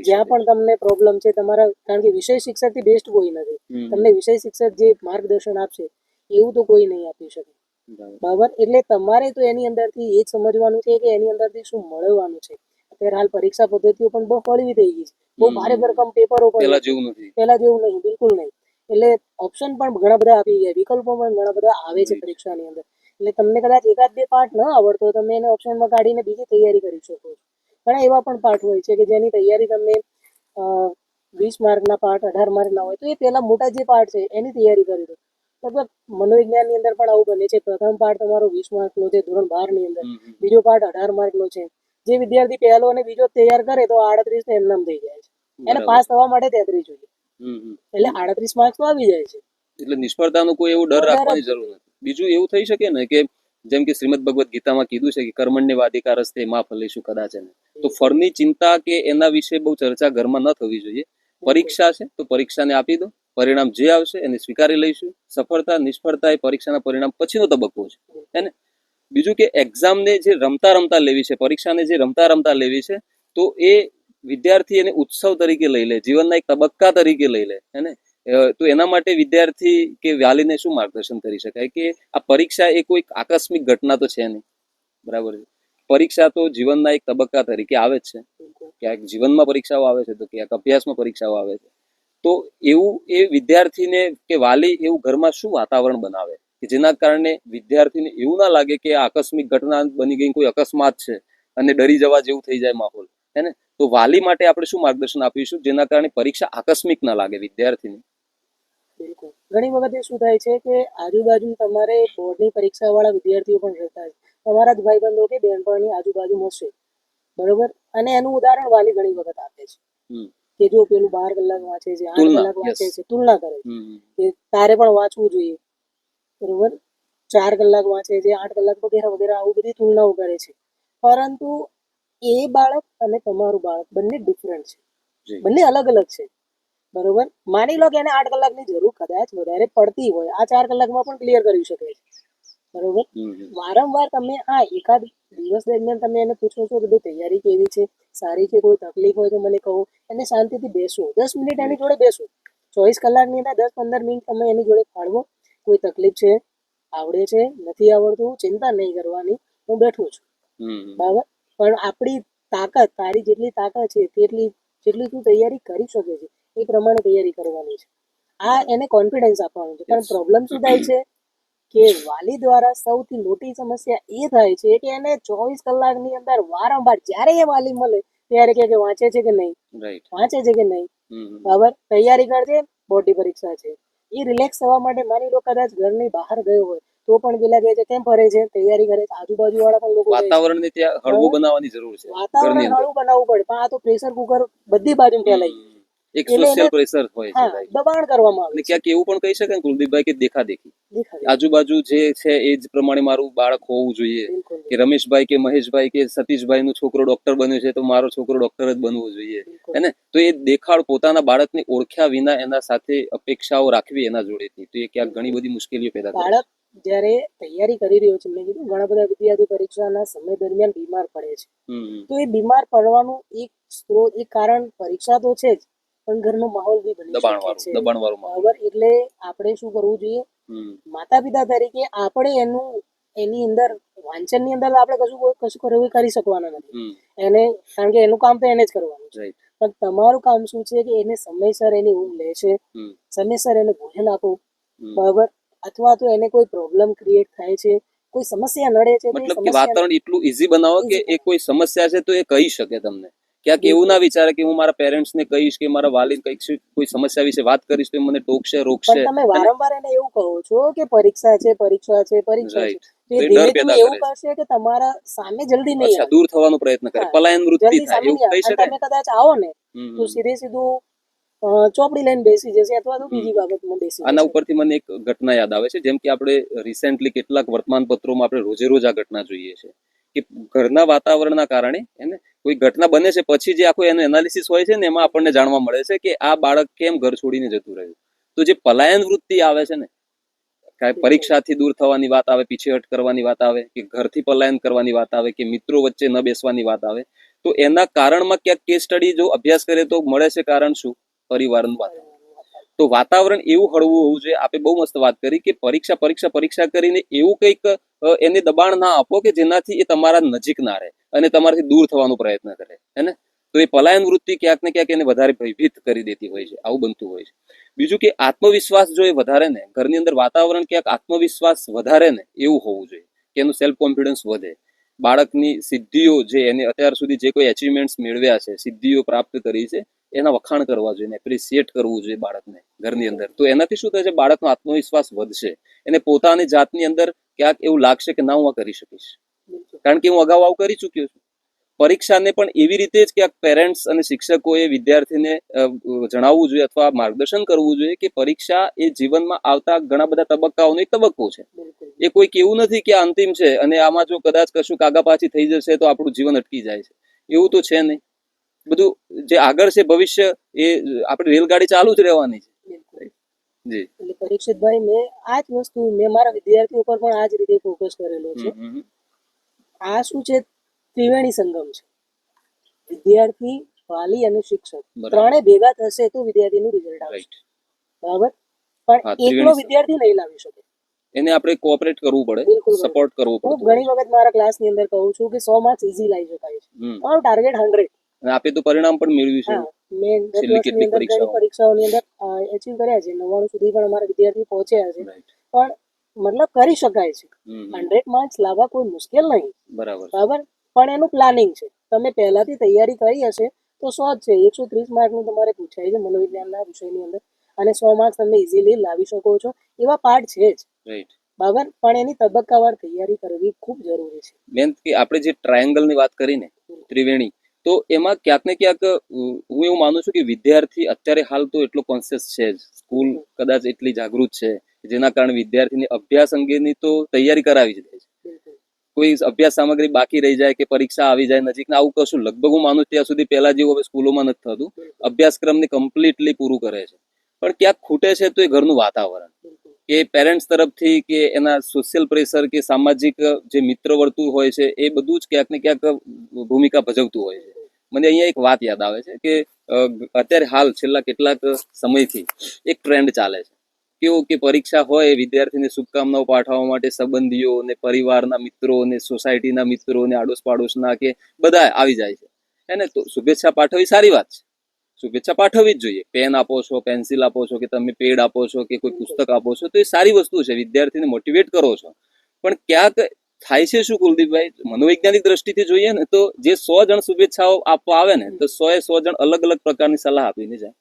જ્યાં પણ તમને પ્રોબ્લેમ છે તમારા, કારણ કે વિષય શિક્ષકથી બેસ્ટ કોઈ નથી. તમને વિષય શિક્ષક જે માર્ગદર્શન આપશે એવું તો કોઈ નહીં આપી શકે, બરાબર. એટલે તમારે તો એની અંદરથી એ જ સમજવાનું છે કે એની અંદરથી શું મળવાનું છે. અત્યારે હાલ પરીક્ષા પદ્ધતિઓ પણ બહુ હળવી થઈ ગઈ છે, બહુ ભારે ભરકમ પેપરો પણ પહેલા જેવું નથી. પહેલા જેવું નહીં, બિલકુલ નહીં. એટલે ઓપ્શન પણ ઘણા બધા આપી ગયા, વિકલ્પો પણ ઘણા બધા આવે છે પરીક્ષાની અંદર. એટલે તમને કદાચ એકાદ બે પાઠ ન આવડતો હોય, તમે એને ઓપ્શનમાં કાઢીને બીજી તૈયારી કરી શકો છો. ઘણા એવા પણ પાઠ હોય છે કે જેની તૈયારી તમે 20 માર્કના પાઠ 18 માર્કના હોય તો એ પહેલા મોટા જે પાઠ છે એની તૈયારી કરી દો. લગભગ મનોવિજ્ઞાનની અંદર પણ આવું બને છે. પ્રથમ પાઠ તમારો 20 માર્કનો છે ધોરણ 12 ની અંદર, બીજો પાઠ 18 માર્કનો છે. જે વિદ્યાર્થી પહેલો અને બીજો તૈયાર કરે તો 38 તો એમનામ થઈ જાય છે. એને પાસ થવા માટે 33 જોઈએ, એટલે 38 માર્ક્સ તો આવી જાય છે. એટલે નિષ્ફળતાનો કોઈ એવો ડર રાખવાની જરૂર નથી. બીજું એવું થઈ શકે ને કે જેમ કે શ્રીમદ ભગવદ્ ગીતામાં કીધું છે કે કર્મણ્યવાધિકારસ્તે મા ફલેષુ કદાચન. તો ફળની ચિંતા કે એના વિશે બહુ ચર્ચા ઘરમાં ન થવી જોઈએ. પરીક્ષા છે તો પરીક્ષાને આપી દો, પરિણામ જે આવશે એને સ્વીકારી લઈશું. સફળતા નિષ્ફળતા એ પરીક્ષાના પરિણામ પછીનો તબક્કો છે, હે ને. બીજું કે એક્ઝામને જે રમતા રમતા લેવી છે, પરીક્ષાને જે રમતા રમતા લેવી છે, તો એ વિદ્યાર્થી એને ઉત્સવ તરીકે લઈ લે, જીવનના એક તબક્કા તરીકે લઈ લે, હે ને. તો એના માટે વિદ્યાર્થી કે વાલીને શું માર્ગદર્શન કરી શકાય કે આ પરીક્ષા એ કોઈ આકસ્મિક ઘટના તો છે નહીં, બરાબર છે. પરીક્ષા તો જીવનના એક તબક્કા તરીકે આવે જ છે. ક્યાંક જીવનમાં પરીક્ષાઓ આવે છે તો ક્યાંક અભ્યાસમાં પરીક્ષાઓ આવે છે. તો એવું એ વિદ્યાર્થીને કે વાલી એવું ઘરમાં શું વાતાવરણ બનાવે કે જેના કારણે વિદ્યાર્થીને એવું ના લાગે કે આ આકસ્મિક ઘટના બની ગઈ, કોઈ અકસ્માત છે અને ડરી જવા જેવું થઈ જાય માહોલ, હે ને. તો વાલી માટે આપણે શું માર્ગદર્શન આપીશું જેના કારણે પરીક્ષા આકસ્મિક ના લાગે વિદ્યાર્થીને? બિલકુલ. ઘણી વખત એ શું થાય છે કે આજુબાજુ તમારે બોર્ડની પરીક્ષા વાળા વિદ્યાર્થીઓ પણ રહેતા હોય, તમારા જ ભાઈબંધો કે બહેનપણી આજુબાજુમાં છે, બરોબર. અને એનું ઉદાહરણ વાલી ઘણી વખત આપે છે કે જો પેલું 12 કલાક વાંચે છે, 8 કલાક વાંચે છે, તુલના કરે કે તારે પણ વાંચવું જોઈએ, બરોબર. 4 કલાક વાંચે છે, 8 કલાક વગેરે વગેરે, આવું બધી તુલનાઓ કરે છે. પરંતુ એ બાળક અને તમારું બાળક બંને ડિફરન્ટ છે, બંને અલગ અલગ છે, બરોબર. માની લો કે એને 8 કલાકની જરૂર કદાચ વધારે પડતી હોય, આ 4 કલાકમાં પણ ક્લિયર કરી શકે છે, બરોબર. વારંવાર તમે આ એકાદ દિવસ દરમિયાન તમે એને પૂછો છો કે ભાઈ તૈયારી કેવી છે, સારી છે, કોઈ તકલીફ હોય તો મને કહો. એને શાંતિથી બેસો, 10 મિનિટ એની જોડે બેસો. 24 કલાકની અંદર 10-15 મિનિટ તમે એની જોડે ફાળવો. કોઈ તકલીફ છે, આવડે છે, નથી આવડતું, ચિંતા નહીં કરવાની, હું બેઠો છું, બરાબર. પણ આપણી તાકાત, તારી જેટલી તાકાત છે જેટલી તું તૈયારી કરી શકે છે એ પ્રમાણે તૈયારી કરવાની છે. આ એને કોન્ફિડન્સ આપવાનું છે. પણ પ્રોબ્લેમ શું થાય છે કે વાલી દ્વારા સૌથી મોટી સમસ્યા એ થાય છે કે એને 24 કલાકની અંદર વારંવાર જ્યારે એ વાલી મળે ત્યારે કે વાંચે છે કે નહીં, વાંચે છે કે નહીં, બરાબર. તૈયારી કરજે, બોર્ડની પરીક્ષા છે. એ રિલેક્સ થવા માટે માની લો કદાચ ઘરની બહાર ગયો હોય તો તો પણ પેલા કહે છે કેમ ફરે છે, તૈયારી કરે છે, આજુબાજુ વાળા પણ લોકો કહે છે. વાતાવરણને ત્યાં હળવું બનાવવાની જરૂર છે ઘરની વાતાવરણ અંદર. હળવું બનાવવું પડે, પણ આ તો પ્રેશર કુકર બધી બાજુ ફેલાઈ ગયું. એક એટલે સોશિયલ એને પ્રેશર હોય છે, હા right. દબાણ કરવામાં અને આવે છે. ક્યાંક એવું પણ કહી શકાય ને કુલદીપભાઈ કે દેખાદેખી, દેખાય. આજુબાજુ જે છે એ જ પ્રમાણે મારું બાળક હોવું જોઈએ, બિલકુલ કે રમેશભાઈ કે મહેશભાઈ કે સતીશભાઈ નો છોકરો ડોક્ટર બન્યો છે તો મારો છોકરો ડોક્ટર જ બનવો જોઈએ, બિલકુલ. હે ને? તો એ દેખાડ પોતાના બાળકને ઓળખ્યા વિના એના સાથે અપેક્ષાઓ રાખવી એના જોડેથી, તો એ ક્યાંક ઘણી બધી મુશ્કેલીઓ પેદા કરે છે. બાળક જ્યારે તૈયારી કરી રહ્યો છે, મેં કીધું ઘણા બધા વિદ્યાર્થીઓ પરીક્ષાના સમય દરમિયાન બીમાર પડે છે. તો એ બીમાર પડવાનું એક સ્ત્રોત, એક કારણ પરીક્ષા તો છે જ, પણ ઘરનો માહોલ બી બની શકે છે. દબાણ વાળું માહોલ. બરાબર, એટલે આપણે શું કરવું જોઈએ, માતા પિતા તરીકે આપણે એની અંદર વાંચનની અંદર આપણે કશું કરી શકવાના નથી એને, કારણ કે એનું કામ તો એને જ કરવાનું છે. Right. પણ તમારું કામ શું છે કે એને સમયસર એની ઊંઘ લે છે, સમયસર એને ભોજન આપો, બરાબર, અથવા તો એને કોઈ પ્રોબ્લેમ ક્રિએટ થાય છે, કોઈ સમસ્યા નડે છે, તો એ મતલબ કે સમસ્યા વાતાવરણ એટલું ઈઝી બનાવો કે Easy એ કોઈ સમસ્યા છે તો એ કહી શકે તમને. ક્યાંક એવું ના વિચારે કે હું મારા પેરેન્ટ્સ ને કહીશ કે મારા વાલીને કહીશ, કોઈ સમસ્યા વિશે વાત કરીશ તો એ મને ટોકશે, રોકશે. પણ તમે વારંવાર એને એવું કહો છો કે પરીક્ષા છે, પરીક્ષા છે, પરીક્ષા છે, Right. તો એ તો એ ધીમે ડર ધીમે પેદા એવું કરે છે. કરશે કે તમારા સામે જલ્દી નહીં અચ્છા, આવે. દૂર થવાનો પ્રયત્ન કરે, હા, પલાયન વૃત્તિ જલ્દી થાય, સામે એવું નહીં કહી આવે. અને શકાય. તમે કદાચ આવો ને હમ. તો સીધું ચોપડી લઈને બેસી જશે, અથવા તો બીજી બાબતમાં બેસી આના જશે. ઉપરથી મને એક ઘટના યાદ આવે છે, જેમ કે આપણે રિસેન્ટલી કેટલાક વર્તમાન પત્રોમાં આપણે રોજે રોજ આ ઘટના જોઈએ છે કે ઘરના વાતાવરણના કારણે એને કોઈ ઘટના બને છે, પછી જે આખું એનું એનાલિસિસ હોય છે ને એમાં આપણને જાણવા મળે છે કે આ બાળક કેમ ઘર છોડીને જતું રહ્યું. તો જે પલાયન વૃત્તિ આવે છે ને, પરીક્ષાથી દૂર થવાની વાત આવે, પીછેહટ કરવાની વાત આવે, કે ઘરથી પલાયન કરવાની વાત આવે, કે મિત્રો વચ્ચે ન બેસવાની વાત આવે, તો એના કારણમાં ક્યાંક કેસ સ્ટડી જો અભ્યાસ કરે તો મળે છે કારણ શું? પરિવારનું વાતાવરણ. તો વાતાવરણ એવું હળવું હોવું જોઈએ. આપે બહુ મસ્ત વાત કરી કે પરીક્ષા પરીક્ષા પરીક્ષા કરીને એવું કંઈક એને દબાણ ના આપો કે જેનાથી એ તમારા નજીક ના રહે અને તમારાથી દૂર થવાનો પ્રયત્ન કરે, હે ને? તો એ પલાયન વૃત્તિ ક્યાંક ને ક્યાંક એને વધારે ભયભીત કરી દેતી હોય છે, આવું બનતું હોય છે. બીજું કે આત્મવિશ્વાસ જો એ વધારે ને, ઘરની અંદર વાતાવરણ ક્યાંક આત્મવિશ્વાસ વધારે ને એવું હોવું જોઈએ કે એનું સેલ્ફ કોન્ફિડન્સ વધે. બાળકની સિદ્ધિઓ જે એને અત્યાર સુધી જે કોઈ અચીવમેન્ટ્સ મેળવ્યા છે, સિદ્ધિઓ પ્રાપ્ત કરી છે, એના વખાણ કરવા જોઈએ, એપ્રિસિએટ કરવું જોઈએ બાળકને ઘરની અંદર. તો એનાથી શું થશે? બાળકનો આત્મવિશ્વાસ વધશે, એને પોતાની જાતની અંદર ક્યાંક એવું લાગશે કે ના, હું આ કરી શકીશ, કારણ કે હું અગાઉ આવું કરી ચૂક્યો છું. પરીક્ષાને પણ એવી રીતે જ ક્યાંક પેરેન્ટ્સ અને શિક્ષકોએ વિદ્યાર્થીને જણાવવું જોઈએ અથવા માર્ગદર્શન કરવું જોઈએ કે પરીક્ષા એ જીવનમાં આવતા ઘણા બધા તબક્કાઓનો એક તબક્કો છે. એ કોઈક એવું નથી કે અંતિમ છે અને આમાં જો કદાચ કશું કાગા પાછી થઈ જશે તો આપણું જીવન અટકી જાય છે, એવું તો છે નહીં. બધું જે આગળ છે ભવિષ્ય, એ આપણી રેલગાડી ચાલુ જ રહેવાની છે. જી. એટલે પરીક્ષિતભાઈ, મેં આ જ વસ્તુ મેં મારા વિદ્યાર્થીઓ પર પણ આ જ રીતે ફોકસ કરેલો છે. આ શું છે? ત્રિવેણી સંગમ છે. વિદ્યાર્થી, વાલી અને શિક્ષક ત્રણે ભેગા થશે તો વિદ્યાર્થીનું રિઝલ્ટ આવશે, બરાબર? પણ એકલો વિદ્યાર્થી નહીં લાવી શકે, એને આપણે કોઓપરેટ કરવું પડે, સપોર્ટ કરવો પડે. હું ઘણી વખત મારા ક્લાસની અંદર કહું છું કે 100 માર્ક્સ ઈઝી લાવી શકાય છે, તમારું ટાર્ગેટ 100. અને આપે તો પરિણામ પણ મેળવ્યું છે. મેં 10 વર્ષની અંદર ઘણી પરીક્ષાઓની અંદર એચીવ કર્યા છે. 99 સુધી પણ અમારા વિદ્યાર્થી પહોંચ્યા છે. પણ મતલબ કરી શકાય છે. 100 માર્ક્સ લાવવા કોઈ મુશ્કેલ નહીં, બરાબર? પણ એનું પ્લાનિંગ છે. તમે પહેલાથી તૈયારી કરી હશે તો 100 જ છે. 130 માર્કનું તમારે પૂછાય છે મનોવિજ્ઞાનના વિષયની અંદર, અને 100 માર્ક્સ તમે ઇઝીલી લાવી શકો છો. એવા પાર્ટ છે જ, બરાબર? પણ એની તબક્કાવાર તૈયારી કરવી ખૂબ જરૂરી છે. મેન કે આપણે જે ટ્રાયેંગલની વાત કરીને, ત્રિવેણી, તો એમાં ક્યાંક ને ક્યાંક હું એવું માનું છું કે વિદ્યાર્થી અત્યારે હાલ તો એટલો કોન્શિયસ છે જ, સ્કૂલ કદાચ એટલી જાગૃત છે જેના કારણે વિદ્યાર્થીને અભ્યાસ અંગેની તો તૈયારી કરાવી જ દે છે. કોઈ અભ્યાસ સામગ્રી બાકી રહી જાય કે પરીક્ષા આવી જાય નજીક, આવું કશું લગભગ હું માનું ત્યાં સુધી પહેલા જેવું હવે સ્કૂલોમાં નથી થતું. અભ્યાસક્રમને કમ્પ્લીટલી પૂરું કરે છે. પણ ક્યાંક ખૂટે છે તો એ ઘરનું વાતાવરણ, કે પેરેન્ટ્સ તરફથી કે એના સોશિયલ પ્રેશર કે સામાજિક જે મિત્ર વર્તુળ હોય છે, એ બધું જ ક્યાંક ને ક્યાંક ભૂમિકા ભજવતું હોય છે. મને અહીંયા એક વાત યાદ આવે છે કે અત્યારે હાલ છેલ્લા કેટલાક સમયથી એક ટ્રેન્ડ ચાલે છે કેવું કે પરીક્ષા હોય, વિદ્યાર્થીને શુભકામનાઓ પાઠવવા માટે સંબંધીઓ ને પરિવારના મિત્રો ને સોસાયટીના મિત્રો ને આડોશ પાડોશના કે બધા આવી જાય છે, એને તો શુભેચ્છા પાઠવવી સારી વાત છે, શુભેચ્છા પાઠવવી જ જોઈએ. પેન આપો છો, પેન્સિલ આપો છો, કે તમે પેડ આપો છો, કે કોઈ પુસ્તક આપો છો, તો એ સારી વસ્તુ છે, વિદ્યાર્થીને મોટિવેટ કરો છો. પણ ક્યાંક થાય છે શું કુલદીપભાઈ, મનોવૈજ્ઞાનિક દ્રષ્ટિથી જોઈએ ને તો જે 100 જણ શુભેચ્છાઓ આપવા આવે ને, તો 100 એ 100 જણ અલગ અલગ પ્રકારની સલાહ આપીને જાય,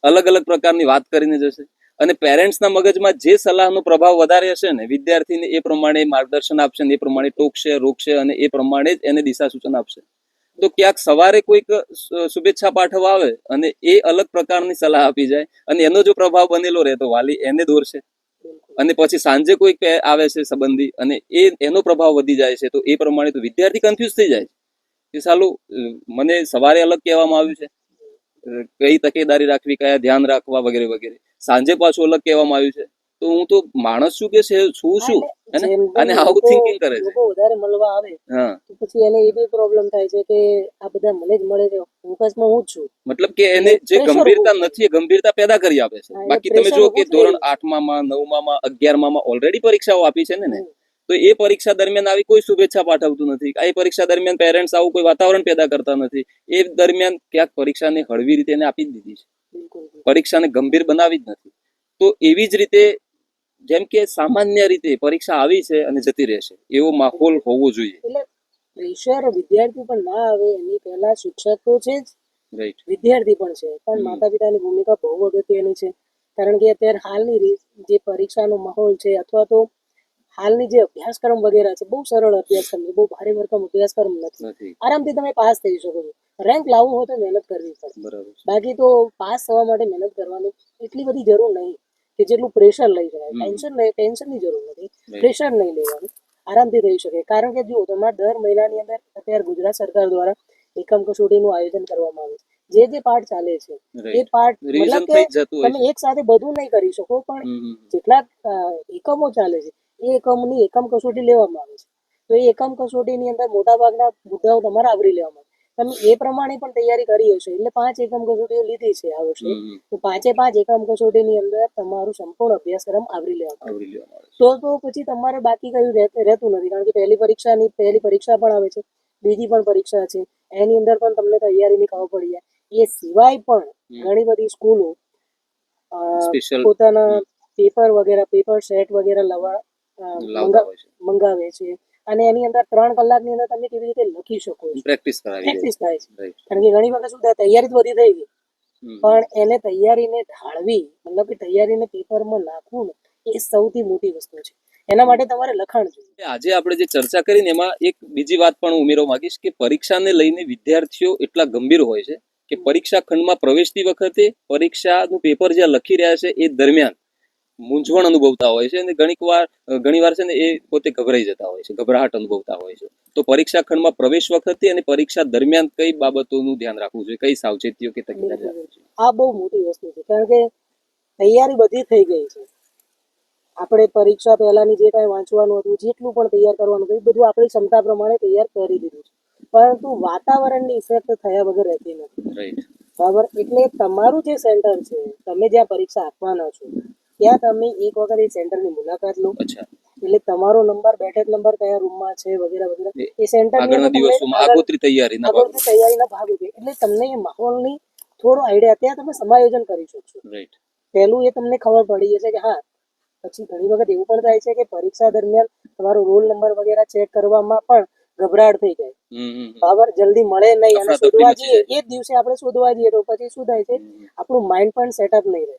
અલગ અલગ પ્રકારની વાત કરીને જશે. અને પેરેન્ટ્સના મગજમાં જે સલાહનો પ્રભાવ વધારે હશે ને, વિદ્યાર્થીને એ પ્રમાણે માર્ગદર્શન આપશે ને એ પ્રમાણે ટોકશે, રોકશે અને એ પ્રમાણે જ એને દિશા સૂચન આપશે. તો ક્યાંક સવારે કોઈક શુભેચ્છા પાઠવવા આવે અને એ અલગ પ્રકારની સલાહ આપી જાય અને એનો જો પ્રભાવ બનેલો રહે તો વાલી એને દોરશે. અને પછી સાંજે કોઈક આવે છે સંબંધી અને એનો પ્રભાવ વધી જાય છે, તો એ પ્રમાણે તો વિદ્યાર્થી કન્ફ્યુઝ થઈ જાય કે સાલું મને સવારે અલગ કહેવામાં આવ્યું છે, કઈ તકેદારી રાખવી, કયા ધ્યાન રાખવા વગેરે વગેરે, સાંજે પાછું અલગ કહેવામાં આવ્યું છે, તો હું તો માણસ છું કે છું શું? અને આવું થિંકિંગ કરે છે. લોકો વધારે મળવા આવે હા, તો પછી એને એ બી પ્રોબ્લેમ થાય છે કે આ બધા મને જ મળે છે, ફોકસમાં હું જ છું. મતલબ કે એને જે pressure ગંભીરતા ઉભું નથી એ ગંભીરતા પેદા કરી આપે છે. હા, એ બાકી તમે pressure જો કે ઉભું થઈ ધોરણ રહ્યું 8માં 9માં 11માં ઓલરેડી પરીક્ષાઓ આપી છે ને, હમ. તો એ પરીક્ષા દરમિયાન આવી કોઈ શુભેચ્છા પાઠવતું નથી. એ પરીક્ષા દરમિયાન પેરેન્ટ્સ આવું કોઈ વાતાવરણ પેદા કરતા નથી. એ દરમિયાન ક્યાંક પરીક્ષાને હળવી રીતે એને આપી જ દીધી છે, બિલકુલ પરીક્ષાને ગંભીર બનાવી જ નથી. તો એવી જ રીતે જેમ કે સામાન્ય રીતે પરીક્ષા આવી છે અને જતી રહેશે એવો માહોલ હોવો જોઈએ. એટલે પ્રેશર વિદ્યાર્થી પર ના આવે એની પહેલા શિક્ષક તો છે જ, રાઈટ. વિદ્યાર્થી પણ છે, પણ માતા પિતાની ભૂમિકા બહુ અગત્યની છે. કારણ કે અત્યારે હાલની જે પરીક્ષાનો માહોલ છે અથવા તો હાલની જે અભ્યાસક્રમ વગેરે છે, બહુ સરળ અભ્યાસક્રમ છે, બહુ ભારે ભરકમ અભ્યાસક્રમ નથી. આરામથી તમે પાસ થઈ શકો છો. રેન્ક લાવવું હોય તો મહેનત કરવી પડે. બરાબર. બાકી તો પાસ થવા માટે મહેનત કરવાની એટલી બધી જરૂર નહીં કે જેટલું પ્રેશર લઈ શકાય. ટેન્શનની જરૂર નથી, પ્રેશર નહીં લેવાનું, આરામથી થઈ શકે. કારણ કે જુઓ, તમારે દર મહિનાની અંદર અત્યારે ગુજરાત સરકાર દ્વારા એકમ કસોટીનું આયોજન કરવામાં આવે છે. જે પાઠ ચાલે છે એ પાઠ મતલબ કે તમે એક સાથે બધું નહીં કરી શકો, પણ જેટલા એકમો ચાલે છે એ એકમની એકમ કસોટી લેવામાં આવે છે. તો એ એકમ કસોટીની અંદર મોટા ભાગના મુદ્દાઓ તમારે આવરી લેવામાં આવે. તમે એ પ્રમાણે પણ તૈયારી કરી હશે, એટલે 5 એકમ કસોટીઓ લીધી છે આ વર્ષે, તો 5 એકમ કસોટીની અંદર તમારું સંપૂર્ણ અભ્યાસક્રમ આવરી લેવામાં આવે. તો પછી તમારે બાકી કયું રહેતું નથી. કારણ કે પહેલી પરીક્ષા પણ આવે છે, બીજી પણ પરીક્ષા છે, એની અંદર પણ તમને તૈયારીની ખબર પડી જાય. એ સિવાય પણ ઘણી બધી સ્કૂલો પોતાના પેપર વગેરે, પેપર સેટ વગેરે મંગાવે છે અને એની અંદર 3 કલાકની અંદર તમે કેવી રીતે લખી શકો છો, પ્રેક્ટિસ થાય છે. કારણ કે ઘણી વખત શું થાય, તૈયારી તો બધી થઈ ગઈ, પણ એને તૈયારીને ઢાળવી, મતલબ કે તૈયારીને પેપરમાં નાખવું, એ સૌથી મોટી વસ્તુ છે. એના માટે તમારે લખાણ જોઈએ. આજે આપણે જે ચર્ચા કરીને એમાં એક બીજી વાત પણ ઉમેરવા માંગીશ કે પરીક્ષાને લઈને વિદ્યાર્થીઓ એટલા ગંભીર હોય છે કે પરીક્ષા ખંડમાં પ્રવેશતી વખતે પરીક્ષાનું પેપર જે લખી રહ્યા છે એ દરમિયાન મૂંઝવણ અનુભવતા હોય છે અને ઘણીવાર છે ને એ પોતે ગભરાઈ જતા હોય છે, ગભરાહટ અનુભવતા હોય છે. તો પરીક્ષા ખંડમાં પ્રવેશ વખતે અને પરીક્ષા દરમિયાન કઈ બાબતોનું ધ્યાન રાખવું જોઈએ, કઈ સાવચેતીઓ કે તકેદારી રાખવી જોઈએ? આ બહુ મોટી વસ્તુ છે. કારણ કે તૈયારી બધી થઈ ગઈ છે. આપણે પરીક્ષા પહેલાની જે કાંઈ વાંચવાનું હતું, જેટલું પણ તૈયાર કરવાનું હતું, એ બધું આપણી ક્ષમતા પ્રમાણે તૈયાર કરી દીધું છે. પરંતુ વાતાવરણની ઇફેક્ટ થયા વગર રહેતી નથી. બરાબર. એટલે તમારું જે સેન્ટર છે, તમે જ્યાં પરીક્ષા આપવાના છો, ત્યાં તમે એક વખત એ સેન્ટરની મુલાકાત લો. એટલે તમારો નંબર, બેઠક નંબર કયા રૂમમાં છે વગેરે વગેરે, એ સેન્ટરની આગોતરી તૈયારીના ભાગરૂપે એટલે તમને એ માહોલની થોડો આઈડિયા, ત્યાં તમે સમાયોજન કરી શકશો. પહેલું એ તમને ખબર પડી જશે કે હા. પછી ઘણી વખત એવું પણ થાય છે કે પરીક્ષા દરમિયાન તમારો રોલ નંબર વગેરે ચેક કરવામાં પણ ગભરાટ થઈ જાય. બરાબર. જલ્દી મળે નહીં અને શોધવા જઈએ, એ જ દિવસે આપણે શોધવા જઈએ તો પછી શું થાય છે, આપણું માઇન્ડ પણ સેટઅપ નહીં રહે.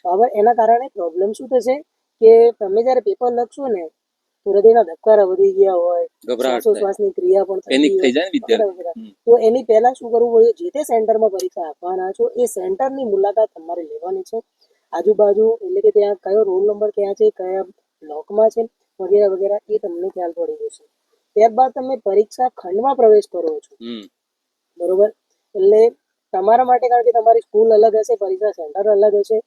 બરાબર. એના કારણે પ્રોબ્લેમ શું થશે કે તમે જયારે પેપર લખશો ને, તો હૃદયના ધબકારા વધી ગયા હોય, શ્વાસોશ્વાસની ક્રિયા પણ થઈ જાય. તો એની પહેલા શું કરવું પડે, જે તે સેન્ટરમાં પરીક્ષા આપવાના છો એ સેન્ટરની મુલાકાત તમારે લેવાની છે. આજુબાજુ એટલે કે ત્યાં કયો રોલ નંબર ક્યાં છે, કયા બ્લોકમાં છે વગેરે વગેરે, એ તમને ખ્યાલ પડી જશે. ત્યારબાદ તમે પરીક્ષા ખંડમાં પ્રવેશ કરો છો, બરોબર. એટલે તમારા માટે, કારણ કે તમારી સ્કૂલ અલગ હશે, પરીક્ષા સેન્ટર અલગ હશે,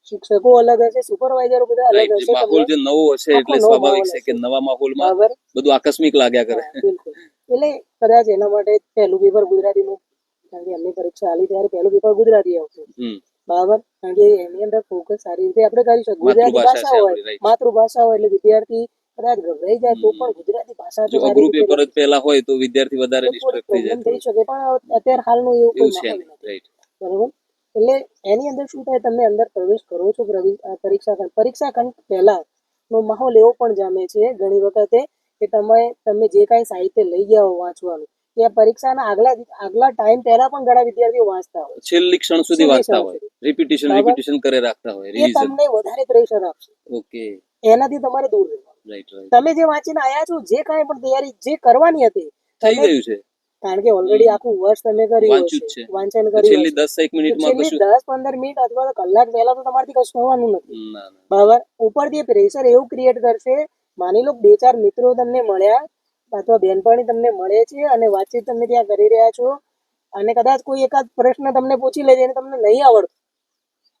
શિક્ષકો અલગ હશે, સુપરવાઇઝરો બધા અલગ હશે. માહોલ જે નવો હશે એટલે સ્વાભાવિક છે કે નવા માહોલમાં બધું આકસ્મિક લાગ્યા કરે. બિલકુલ. એટલે કદાચ એના માટે પહેલું પેપર ગુજરાતીનું, કારણ કે એમની પરીક્ષા આલી ત્યારે પહેલું પેપર ગુજરાતી આવતું. બરાબર. કારણ કે એની અંદર ફોકસ સારી રીતે આપણે કરી શકીએ. ગુજરાતી ભાષા હોય, માતૃભાષા હોય, એટલે વિદ્યાર્થી કદાચ ગભરાઈ જાય તો પણ ગુજરાતી ભાષા તો સારી રીતે પેપર જ પહેલા હોય તો વિદ્યાર્થી વધારે ડિસ્ટ્રેક્ટ થઈ જાય, થઈ શકે. પણ અત્યારે હાલનું એવું કોઈ માહોલ નથી. બરોબર. એટલે એની અંદર શું થાય, તમે અંદર પ્રવેશ કરો છો પરીક્ષા ખંડ પહેલા નો માહોલ એવો પણ જામે છે ઘણી વખતે કે તમે જે કાંઈ સાહિત્ય લઈ ગયા હો વાંચવાનું, ત્યાં પરીક્ષાના આગલા ટાઈમ પહેલા પણ ઘણા વિદ્યાર્થીઓ વાંચતા હોય, છેલ્લી ક્ષણ સુધી વાંચતા હોય. રિપીટેશન બરાબર. રિપીટેશન કરે રાખતા હોય એ રિવિઝન. તમને વધારે પ્રેશર આપશે. ઓકે, એનાથી તમારે દૂર રહેવાનું. Right right. તમે જે વાંચીને આયા છો, જે કાંઈ પણ તૈયારી જે કરવાની હતી, થઈ તમે ગયું છે, કારણ કે ઓલરેડી આખું વર્ષ તમે કર્યું વાંચ્યું જ હશે, છે. વાંચન તો કર્યું છેલ્લી હશે, 10 તો મિનિટમાં છેલ્લી કશું 10-15 મિનિટ અથવા તો કલાક પહેલા તો તમારાથી કશું થવાનું નથી. ના ના. બરાબર. ઉપરથી પ્રેશર એવું ક્રિએટ કરશે, માની લો 2-4 મિત્રો તમને મળ્યા અથવા બેનપણી તમને મળે છે અને વાતચીત તમે ત્યાં કરી રહ્યા છો અને કદાચ કોઈ એકાદ પ્રશ્ન તમને પૂછી લે છે અને તમને નહીં આવડતું,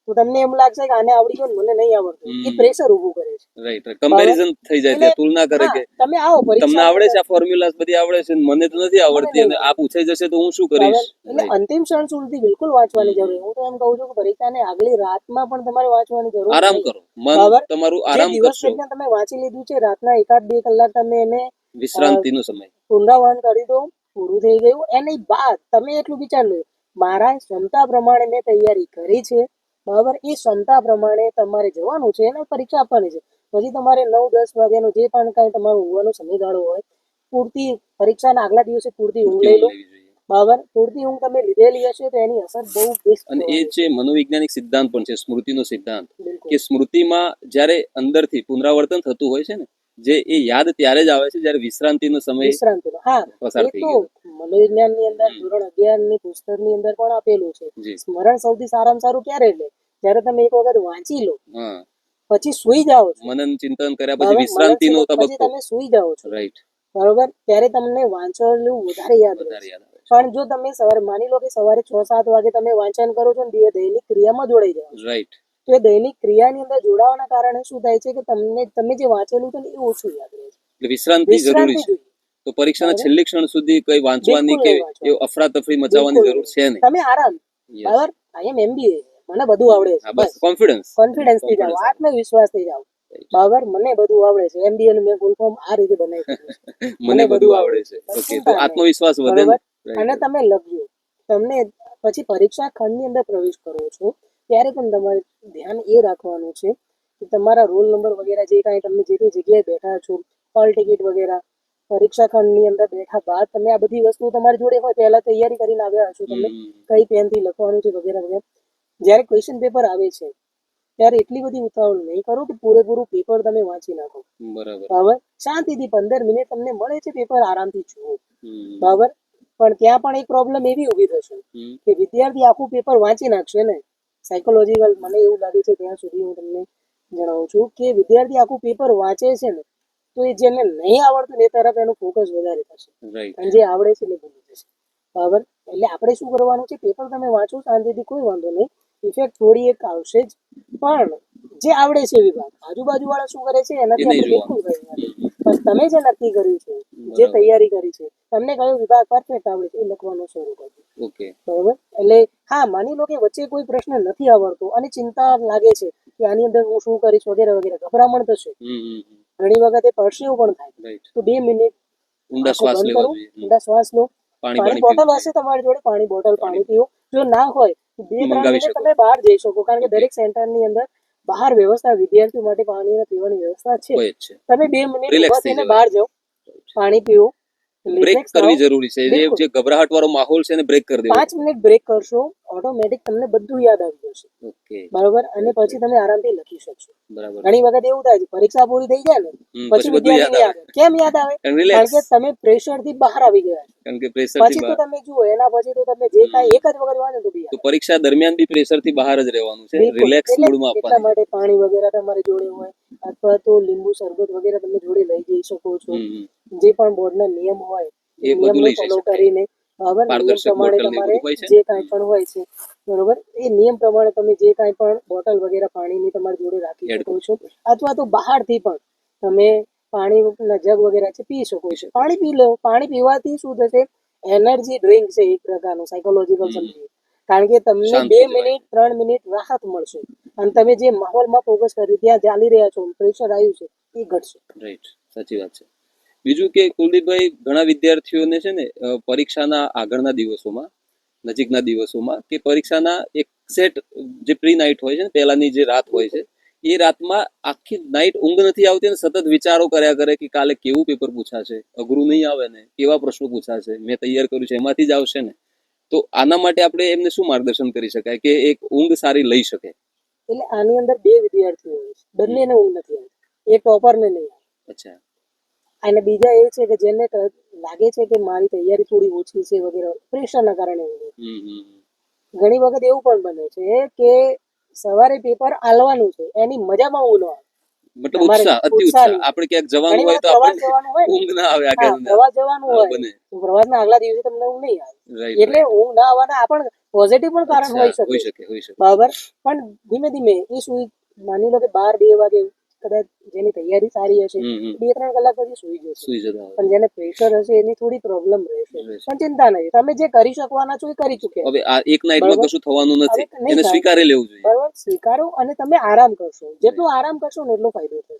તો તમને એમ લાગશે કે આને આવડી ગયું ને મને નહીં આવડતું. એ પ્રેશર ઊભું કરે છે. Right right. કમ્પેરિઝન થઈ જાય, એટલે ત્યાં તુલના કરે હા, કે તમે આવો તમને પરીક્ષાની આવડે છે અંદર, આ ફોર્મ્યુલાસ બધી આવડે છે ને મને તો નથી આવડતી, નહીં અને આ પૂછાઈ જશે તો હું શું બરાબર. કરીશ. એટલે અંતિમ ક્ષણ સુધી બિલકુલ વાંચવાની જરૂર નહીં. હું તો એમ કહું છું કે પરીક્ષાને આગલી રાતમાં પણ તમારે વાંચવાની જરૂર આરામ નહીં. કરો, મન બરાબર. તમારું જે આરામ દિવસ કરશો. દરમિયાન તમે વાંચી લીધું છે, રાતના 1-2 કલાક તમે એને વિશ્રાંતિનો સમય. પુનરાવર્તન કરી દો, પૂરું થઈ ગયું. એની બાદ તમે એટલું વિચાર લો, મારા ક્ષમતા પ્રમાણે મેં તૈયારી કરી છે, બરાબર. એ ક્ષમતા પ્રમાણે તમારે જવાનું છે અને પરીક્ષા આપવાની છે. પછી તમારે 9-10 વાગ્યાનો જે પણ કાંઈ તમારો ઊંઘવાનો સમયગાળો હોય, પૂરતી પરીક્ષાના આગલા દિવસે પૂરતી ઊંઘ લઈ લો, લેવી જોઈએ. બરાબર. પૂરતી ઊંઘ તમે લીધેલી હશે તો એની અસર બહુ બેસ્ટ અને એ જે મનોવૈજ્ઞાનિક સિદ્ધાંત પણ છે, સ્મૃતિનો સિદ્ધાંત, બિલકુલ કે સ્મૃતિમાં જ્યારે અંદરથી પુનરાવર્તન થતું હોય છે ને, જે એ યાદ ત્યારે જ આવે છે જ્યારે વિશ્રાંતિનો સમય વિશ્રાંતિનો. હા, પસાર એ થઈ તો ગયો. મનોવિજ્ઞાનની અંદર ધોરણ 11ની પુસ્તકની અંદર પણ આપેલું છે. જી. સ્મરણ સૌથી સારામાં સારું ક્યારે લે, જ્યારે તમે એક વખત વાંચી લો હા, પછી સુઈ જાઓ છો, મનન ચિંતન કર્યા બરાબર. પછી વિશ્રાંતિનો પછી તબક્કો. તમે સુઈ જાઓ છો, રાઈટ. બરોબર. ત્યારે તમને વાંચેલું વધારે યાદ રહે વધારે છે. યાદ આવે છે. પણ જો તમે સવારે માની લો કે સવારે 6-7 વાગે તમે વાંચન કરો છો ને દૈનિક ક્રિયામાં જોડાઈ જાઓ છો, રાઈટ. તો એ દૈનિક ક્રિયાની અંદર જોડાવાના કારણે શું થાય છે કે તમને તમે જે વાંચેલું છે ને એ ઓછું યાદ રહે છે. એટલે વિશ્રાંતિ જરૂરી વિશ્રાંતિ છે. જોઈએ. તો પરીક્ષાના બરાબર. છેલ્લી ક્ષણ સુધી કઈ વાંચવાની બિલકુલ કે નહીં વાંચવાનું. એ અફરાતફરી મચાવવાની બિલકુલ જરૂર નહીં. છે નહીં. તમે આરામ, Yes. બરાબર. આઈ એમ MBA, મને બધું આવડે છે, હા, બસ બસ કોન્ફિડન્સ. કોન્ફિડન્સ થી જાઓ, આત્મવિશ્વાસ થી જાઓ, બરાબર. મને બધું આવડે છે. MBA નું મેં ફૂલ ફોર્મ આ રીતે બનાવી દીધું છે. મને બધું આવડે છે. બસ ઓકે, તો ચિંતા નહીં. આત્મવિશ્વાસ વધે ને. બરોબર. Right. અને તમે લખજો, તમને પછી પરીક્ષા ખંડની અંદર પ્રવેશ કરો છો ત્યારે પણ તમારે ધ્યાન એ રાખવાનું છે કે તમારા રોલ નંબર વગેરે જે કાંઈ તમે જે તે જગ્યાએ બેઠા છો, હોલ ટિકિટ વગેરે, પરીક્ષા ખંડની અંદર બેઠા બાદ તમે આ બધી વસ્તુ તમારી જોડે હોય, પહેલા તૈયારી કરીને આવ્યા હશો તમે, કઈ પેનથી લખવાનું છે વગેરે વગેરે. જ્યારે ક્વેશ્ચન પેપર આવે છે ત્યારે એટલી બધી ઉતાવળ નહીં કરો કે પૂરેપૂરું પેપર તમે વાંચી નાખો, બરાબર. બરાબર. શાંતિથી 15 મિનિટ તમને મળે છે, પેપર આરામથી જુઓ, હમ. બરાબર. પણ ત્યાં પણ એક પ્રોબ્લેમ એવી ઊભી થશે હમ. કે વિદ્યાર્થી આખું પેપર વાંચી નાખશે ને, સાયકોલોજીકલ મને એવું લાગે છે ત્યાં સુધી હું તમને જણાવું છું કે વિદ્યાર્થી આખું પેપર વાંચે છે ને, તો એ જેને નહીં આવડતું ને એ તરફ એનું ફોકસ વધારે થશે રાઈટ. અને જે આવડે છે ને ભૂલી જશે, બરાબર. એટલે આપણે શું કરવાનું છે, પેપર તમે વાંચો શાંતિથી, કોઈ વાંધો નહીં, ઇફેક્ટ થોડી એક આવશે જ, પણ જે આવડે છે વિભાગ, આજુબાજુ વાળા શું કરે છે એનાથી આપણે બિલકુલ કઈ નથી. પણ તમે જે નક્કી કર્યું છે, જે તૈયારી કરી છે, તમને કયો વિભાગ પરફેક્ટ આવડે છે એ લખવાનું શરૂ કરજો. ઓકે. બરોબર. એટલે હા, માની લો કે વચ્ચે કોઈ પ્રશ્ન નથી આવડતો અને ચિંતા લાગે છે કે આની અંદર હું શું કરીશ વગેરે વગેરે, ગભરામણ થશે, ઘણી વખતે પરસેવો પણ થાય, રાઈટ. તો 2 મિનિટ ઊંડા આંખો શ્વાસ બંધ લેવા કરો, જોઈએ. ઊંડા શ્વાસ લો, પાણી બોટલ હશે તમારી જોડે, પાણી બોટલ પાણી પીવો. જો ના હોય તો 2-3 મંગાવી મિનિટ શકો. તમે બહાર જઈ શકો, કારણ કે Okay. દરેક સેન્ટરની અંદર બહાર વ્યવસ્થા વિદ્યાર્થીઓ માટે પાણી પીવાની વ્યવસ્થા છે. હોય જ છે. તમે 2 મિનિટ Relax ઊભા થઈ થઈને જવાય. બહાર જાઓ, પાણી પીવો, બ્રેક રિલેક્સ થાઓ. કરવી જરૂરી છે. બિલકુલ. જે ગભરાહટ વાળો માહોલ છે એને બ્રેક કરી દેવો. 5 મિનિટ બ્રેક કરશો, ઓટોમેટિક તમને બધું યાદ આવી જશે, ઓકે. બરોબર. અને પછી તમે આરામથી લખી શકશો. બરાબર. ઘણી વખત એવું થાય છે પરીક્ષા પૂરી થઈ જાય ને પછી બધું વિદ્યાર્થી યાદ યાદ આવે. કેમ યાદ આવે? કારણ કે તમે પ્રેશર થી બહાર આવી ગયા છો. કારણ કે પ્રેશર થી પછી તો તમે જુઓ, એના પછી તો તમે જે કાંઈ એક જ વખત વાંચો તો બી તો યાદ. પરીક્ષા દરમિયાન બી પ્રેશર થી બહાર જ રહેવાનું છે, બિલકુલ. રિલેક્સ એટલે મૂડમાં એટલા આપવાની. માટે પાણી વગેરે તમારી જોડે હોય, અથવા તો લીંબુ શરબત વગેરે તમે જોડે લઈ જઈ શકો છો. જે પણ બોર્ડના નિયમ હોય એ એ બધું નિયમને લઈ જઈ ફોલો શકાય. કરીને, બરાબર, નિયમ પારદર્શક પ્રમાણે બોટલ ને તમારે બધું હોય છે જે ને. કાંઈ પણ હોય છે, બરોબર, એ નિયમ પ્રમાણે તમે જે કાંઈ પણ બોટલ વગેરે પાણીની તમારી જોડે રાખી Add શકો છો, અથવા તો બહારથી પણ તમે પાણીના જગ વગેરે છે પી શકો છો. પાણી પી લો. પાણી પીવાથી શું થશે, એનર્જી ડ્રિંક છે એક પ્રકારનું, સાયકોલોજીકલ સમજીએ, કારણ કે તમને શાંત 2 થઈ જવાય. મિનિટ 3 મિનિટ રાહત મળશે અને તમે જે માહોલમાં ફોકસ કરી ત્યાં ચાલી રહ્યા છો, પ્રેશર આવ્યું છે એ ઘટશે. રાઈટ, સાચી વાત છે. બીજું કે કુલદીપભાઈ, ઘણા વિદ્યાર્થીઓને છે ને પરીક્ષાના આગળના દિવસોમાં, નજીકના દિવસોમાં, કે પરીક્ષાના એક સેટ જે પ્રી નાઇટ હોય છે ને, પહેલાની જે રાત હોય છે, એ રાતમાં આખી નાઇટ ઊંઘ નથી આવતી અને સતત વિચારો કર્યા કરે કે કાલે કેવું પેપર પૂછાશે, અઘરું નહીં આવે ને, કેવા પ્રશ્નો પૂછાશે, મેં તૈયાર કર્યું છે એમાંથી જ આવશે ને. તો આના માટે આપણે એમને શું માર્ગદર્શન કરી શકાય કે એક ઊંઘ સારી લઈ શકે? એટલે આની અંદર બે વિદ્યાર્થીઓ હોય છે, બંનેને ઊંઘ નથી આવતી, એક ટોપરને નહીં આવે. અચ્છા. અને બીજા એ છે કે જેને લાગે છે કે મારી તૈયારી થોડી ઓછી છે વગેરે, પ્રેશરના કારણે ઊંઘ આવે. હમ હમ હમ. ઘણી વખત એવું પણ બને છે કે સવારે પેપર આલવાનું છે, એની મજામાં ઊંઘ ન આવે. મતલબ તમારે ઉત્સાહ, અતિ ઉત્સાહ ઉત્સાહ. નહીં. આપણે ક્યાંક જવાનું ઘણી હોય વખત તો પ્રવાસ આપણને જવાનું હોય ને, ઊંઘ ના આવે હા, આગળ પ્રવાસ જવાનું હોય બને. તો પ્રવાસના આગલા દિવસે તમને ઊંઘ નહીં આવે. રાઈટ એટલે ઊંઘ ના આવવાના આ પણ પોઝિટિવ પણ કારણ હોઈ શકે હોઈ છે. શકે હોઈ શકે. બરાબર. પણ ધીમે ધીમે એ સુઈ, માની લો કે 12-2 વાગે કદાચ જેની તૈયારી સારી હશે, હમ હમ. 2-3 કલાક પછી સુઈ જશે. સુઈ જતા હોય. પણ જેને પ્રેશર હશે એની થોડી પ્રોબ્લેમ રહેશે. રહેશે. પણ ચિંતા નહીં, તમે જે કરી શકવાના છો એ કરી ચૂક્યા. હવે આ એક નાઇટમાં બરાબર. કશું થવાનું હવે નથી, નહીં એને થાય. સ્વીકારી લેવું જોઈએ. બરાબર, સ્વીકારો અને તમે આરામ કરશો. જેટલો આરામ કરશો ને એટલો ફાયદો થશે.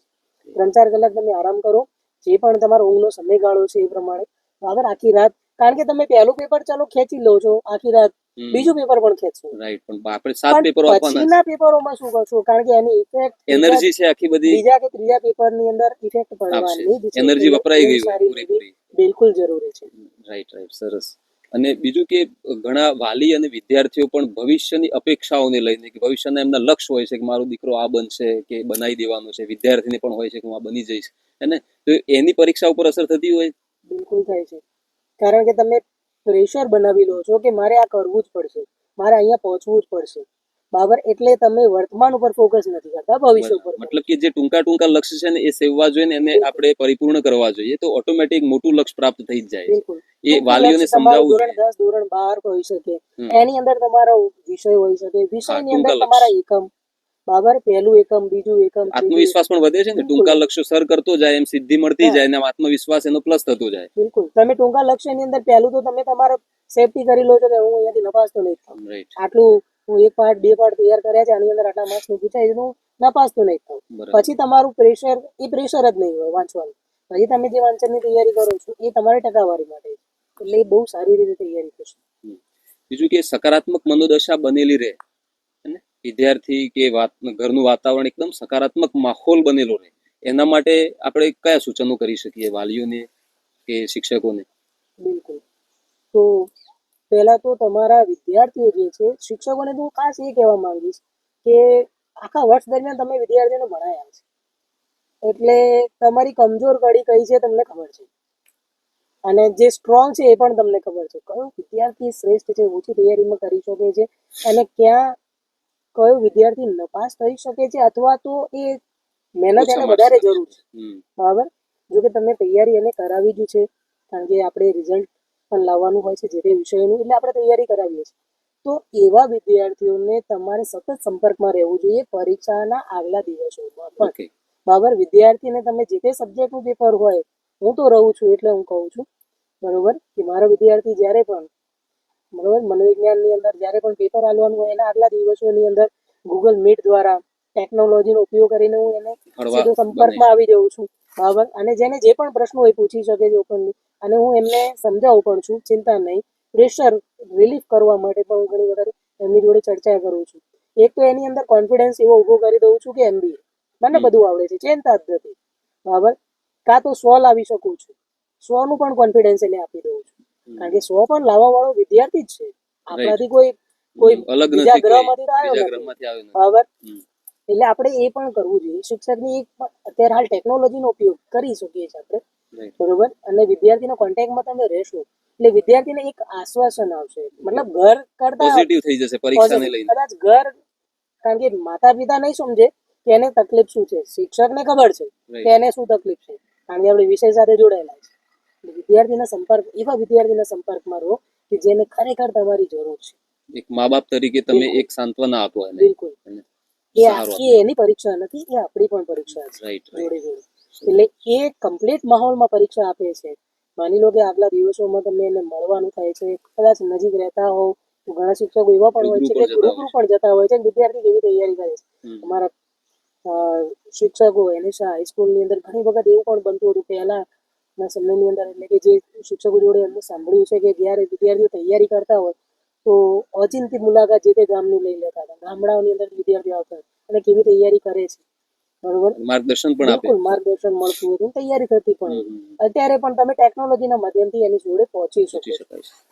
3-4 કલાક તમે આરામ કરો, જે પણ તમારો ઊંઘનો સમયગાળો છે એ પ્રમાણે. બરાબર. આખી રાત, કારણ કે તમે પહેલું પેપર ચાલો ખેંચી લો છો આખી રાત, હમ. બીજું પેપર પણ ખેંચશો. રાઈટ. પણ આપણે 7 પેપરો પણ આપવાના પછીના પેપરોમાં શું કરશો? કારણ કે એની ઇફેક્ટ એનર્જી છે આખી બધી બીજા કે ત્રીજા પેપરની અંદર ઇફેક્ટ આપશે. પડવાની જ છે. એનર્જી એટલે વપરાઈ ઊંઘ ગઈ હોય સારી લેવી પૂરેપૂરી. બિલકુલ જરૂરી છે. Right right. સરસ. અને બીજું કે ઘણા વાલી અને વિદ્યાર્થીઓ પણ ભવિષ્યની અપેક્ષાઓને લઈને કે ભવિષ્યના એમના લક્ષ્ય હોય છે કે મારો દીકરો આ બનશે કે બનાવી દેવાનો છે, વિદ્યાર્થીને પણ હોય છે કે હું આ બની જઈશ, હે તો એની પરીક્ષા ઉપર અસર થતી હોય. બિલકુલ થાય છે. કારણ કે તમે પ્રેશર બનાવી લો છો કે મારે આ કરવું જ પડશે, મારે અહીંયા પહોંચવું જ પડશે. બરાબર. એટલે તમે વર્તમાન ઉપર ફોકસ નથી કરતા, ભવિષ્ય ઉપર. મતલબ કે જે ટૂંકા ટૂંકા લક્ષ્ય છે ને એ સેવવા જોઈએ ને એને આપણે પરિપૂર્ણ કરવા જોઈએ, તો ઓટોમેટિક મોટું લક્ષ્ય પ્રાપ્ત થઈ જ જાય. બિલકુલ. એ વાલીઓને સમજાવવું ધોરણ જોઈએ. 10, ધોરણ 12 હોઈ શકે, એની અંદર તમારો વિષય હોઈ શકે, વિષયની અંદર ટૂંકા તમારા એકમ. બરાબર. પહેલું એકમ, બીજું એકમ, આત્મવિશ્વાસ પણ વધે છે ને, ટૂંકા લક્ષ્યો સર કરતો જાય એમ સિદ્ધિ મળતી જાય ને આત્મવિશ્વાસ એનો પ્લસ થતો જાય. બિલકુલ. તમે ટૂંકા લક્ષ્યની અંદર પહેલું તો તમે તમારો સેફટી કરી લો છો કે હું અહીંયાથી નપાસ તો નહીં થાઉં. રાઈટ. આટલું હું 1 પાર્ટ 2 પાર્ટ તૈયાર કર્યા છે, આની અંદર આટલા માર્ક્સનું પૂછાય છે, હું નપાસ તો નહીં થાઉં. પછી તમારું પ્રેશર એ પ્રેશર જ નહીં હોય વાંચવાનું. પછી તમે જે વાંચનની તૈયારી કરો છો એ તમારી ટકાવારી માટે છે. એટલે એ બહુ સારી રીતે તૈયારી થશે. બીજું કે સકારાત્મક મનોદશા બનેલી રહે, વિદ્યાર્થી કે ઘરનું વાતાવરણ એકદમ સકારાત્મક માહોલ બનેલો રહે, એના માટે આપણે કયા સૂચનો કરી શકીએ વાલીઓને કે શિક્ષકોને? બિલકુલ. તો પહેલા તો તમારા વિદ્યાર્થીઓ જે છે, શિક્ષકોને તો ખાસ એ કહેવા માંગીશ કે આખા વર્ષ દરમિયાન તમે વિદ્યાર્થીઓને ભણાયા છે, એટલે તમારી કમજોર કડી કઈ છે તમને ખબર છે, અને જે સ્ટ્રોંગ છે એ પણ તમને ખબર છે. કયો વિદ્યાર્થી શ્રેષ્ઠ છે, ઓછી તૈયારીમાં કરી શકે છે, અને ક્યાં કયો વિદ્યાર્થી નપાસ થઈ શકે છે અથવા તો એ મહેનત એને વધારે જરૂર છે. બરાબર. જો કે તમે તૈયારી એને કરાવી જ છે, કારણ કે આપણે રિઝલ્ટ પણ લાવવાનું હોય છે જે તે વિષયનું, એટલે આપણે તૈયારી કરાવીએ છીએ. તો એવા વિદ્યાર્થીઓને તમારે સતત સંપર્કમાં રહેવું જોઈએ પરીક્ષાના આગલા દિવસોમાં પણ. બરાબર. વિદ્યાર્થીને તમે જે તે સબ્જેક્ટનું પેપર હોય, હું તો રહું છું એટલે હું કહું છું, બરોબર, કે મારો વિદ્યાર્થી જ્યારે પણ, બરોબર, મનોવિજ્ઞાનની અંદર જ્યારે પણ પેપર આલવાનું હોય એના આગલા દિવસોની અંદર ગૂગલ મીટ દ્વારા ટેકનોલોજીનો ઉપયોગ કરીને હું એને સીધો સંપર્કમાં આવી જાઉં છું. બરાબર. અને જેને જે પણ પ્રશ્નો હોય પૂછી શકે છે ઓપનલી, અને હું એમને સમજાવું પણ છું. ચિંતા નહીં. પ્રેશર રિલીફ કરવા માટે પણ હું ઘણી વખત એમની જોડે ચર્ચા કરું છું. એક તો એની અંદર કોન્ફિડન્સ એવો ઊભો કરી દઉં છું કે MBA મને બધું આવડે છે, ચિંતા જ નથી. બરાબર. કાં તો 100 લાવી શકું છું, 100 નું પણ કોન્ફિડન્સ એને આપી દઉં છું, કારણ કે 100 પણ લાવવા વાળો વિદ્યાર્થી જ છે, આપણાથી કોઈ બીજા ગ્રહમાંથી આવ્યો નથી. બરાબર. એટલે આપણે એ પણ કરવું જોઈએ. શિક્ષકની એક અત્યારે હાલ ટેકનોલોજીનો ઉપયોગ કરી શકીએ છીએ આપણે, બરોબર, અને વિદ્યાર્થીના કોન્ટેક્ટમાં તમે રહેશો એટલે વિદ્યાર્થીને એક આશ્વાસન આવશે, મતલબ ઘર કરતા પોઝિટિવ થઈ જશે પરીક્ષાને લઈને. કદાચ ઘર, કારણ કે માતા પિતા નહીં સમજે કે એને તકલીફ શું છે, શિક્ષકને ખબર છે કે એને શું તકલીફ છે, કારણ કે આપણે વિષય સાથે જોડાયેલા છે. વિદ્યાર્થીના સંપર્ક, એવા વિદ્યાર્થીના સંપર્કમાં રહો કે જેને ખરેખર તમારી જરૂર છે. એક મા બાપ તરીકે તમે એક સાંત્વના આપો એને. બિલકુલ. એ એની પરીક્ષા નથી, એ આપણી પણ પરીક્ષા છે જોડે જોડે. એટલે એ કમ્પ્લીટ માહોલમાં પરીક્ષા આપે છે. માની લો કે આગલા દિવસોમાં તમને એને મળવાનું થાય છે, કદાચ નજીક રહેતા હોવ તો ઘણા શિક્ષકો એવા પણ હોય છે કે રૂબરૂ પણ જતા હોય છે. વિદ્યાર્થી કેવી તૈયારી કરે છે, અમારા શિક્ષકો NSA હાઈસ્કૂલની અંદર ઘણી વખત એવું પણ બનતું હતું પહેલાના સમયની અંદર, એટલે કે જે શિક્ષકો જોડે એમને સાંભળ્યું છે કે જ્યારે વિદ્યાર્થીઓ તૈયારી કરતા હોય તો ઓચિંતી મુલાકાત જે તે ગામની લઈ લેતા હતા, ગામડાઓની અંદર વિદ્યાર્થીઓ આવતા અને કેવી તૈયારી કરે છે, બરોબર, માર્ગદર્શન પણ આપે, માર્ગદર્શન મળતું હતું, તૈયારી થતી પણ. અત્યારે પણ તમે ટેકનોલોજીના માધ્યમથી એની જોડે પહોંચી શકો છો.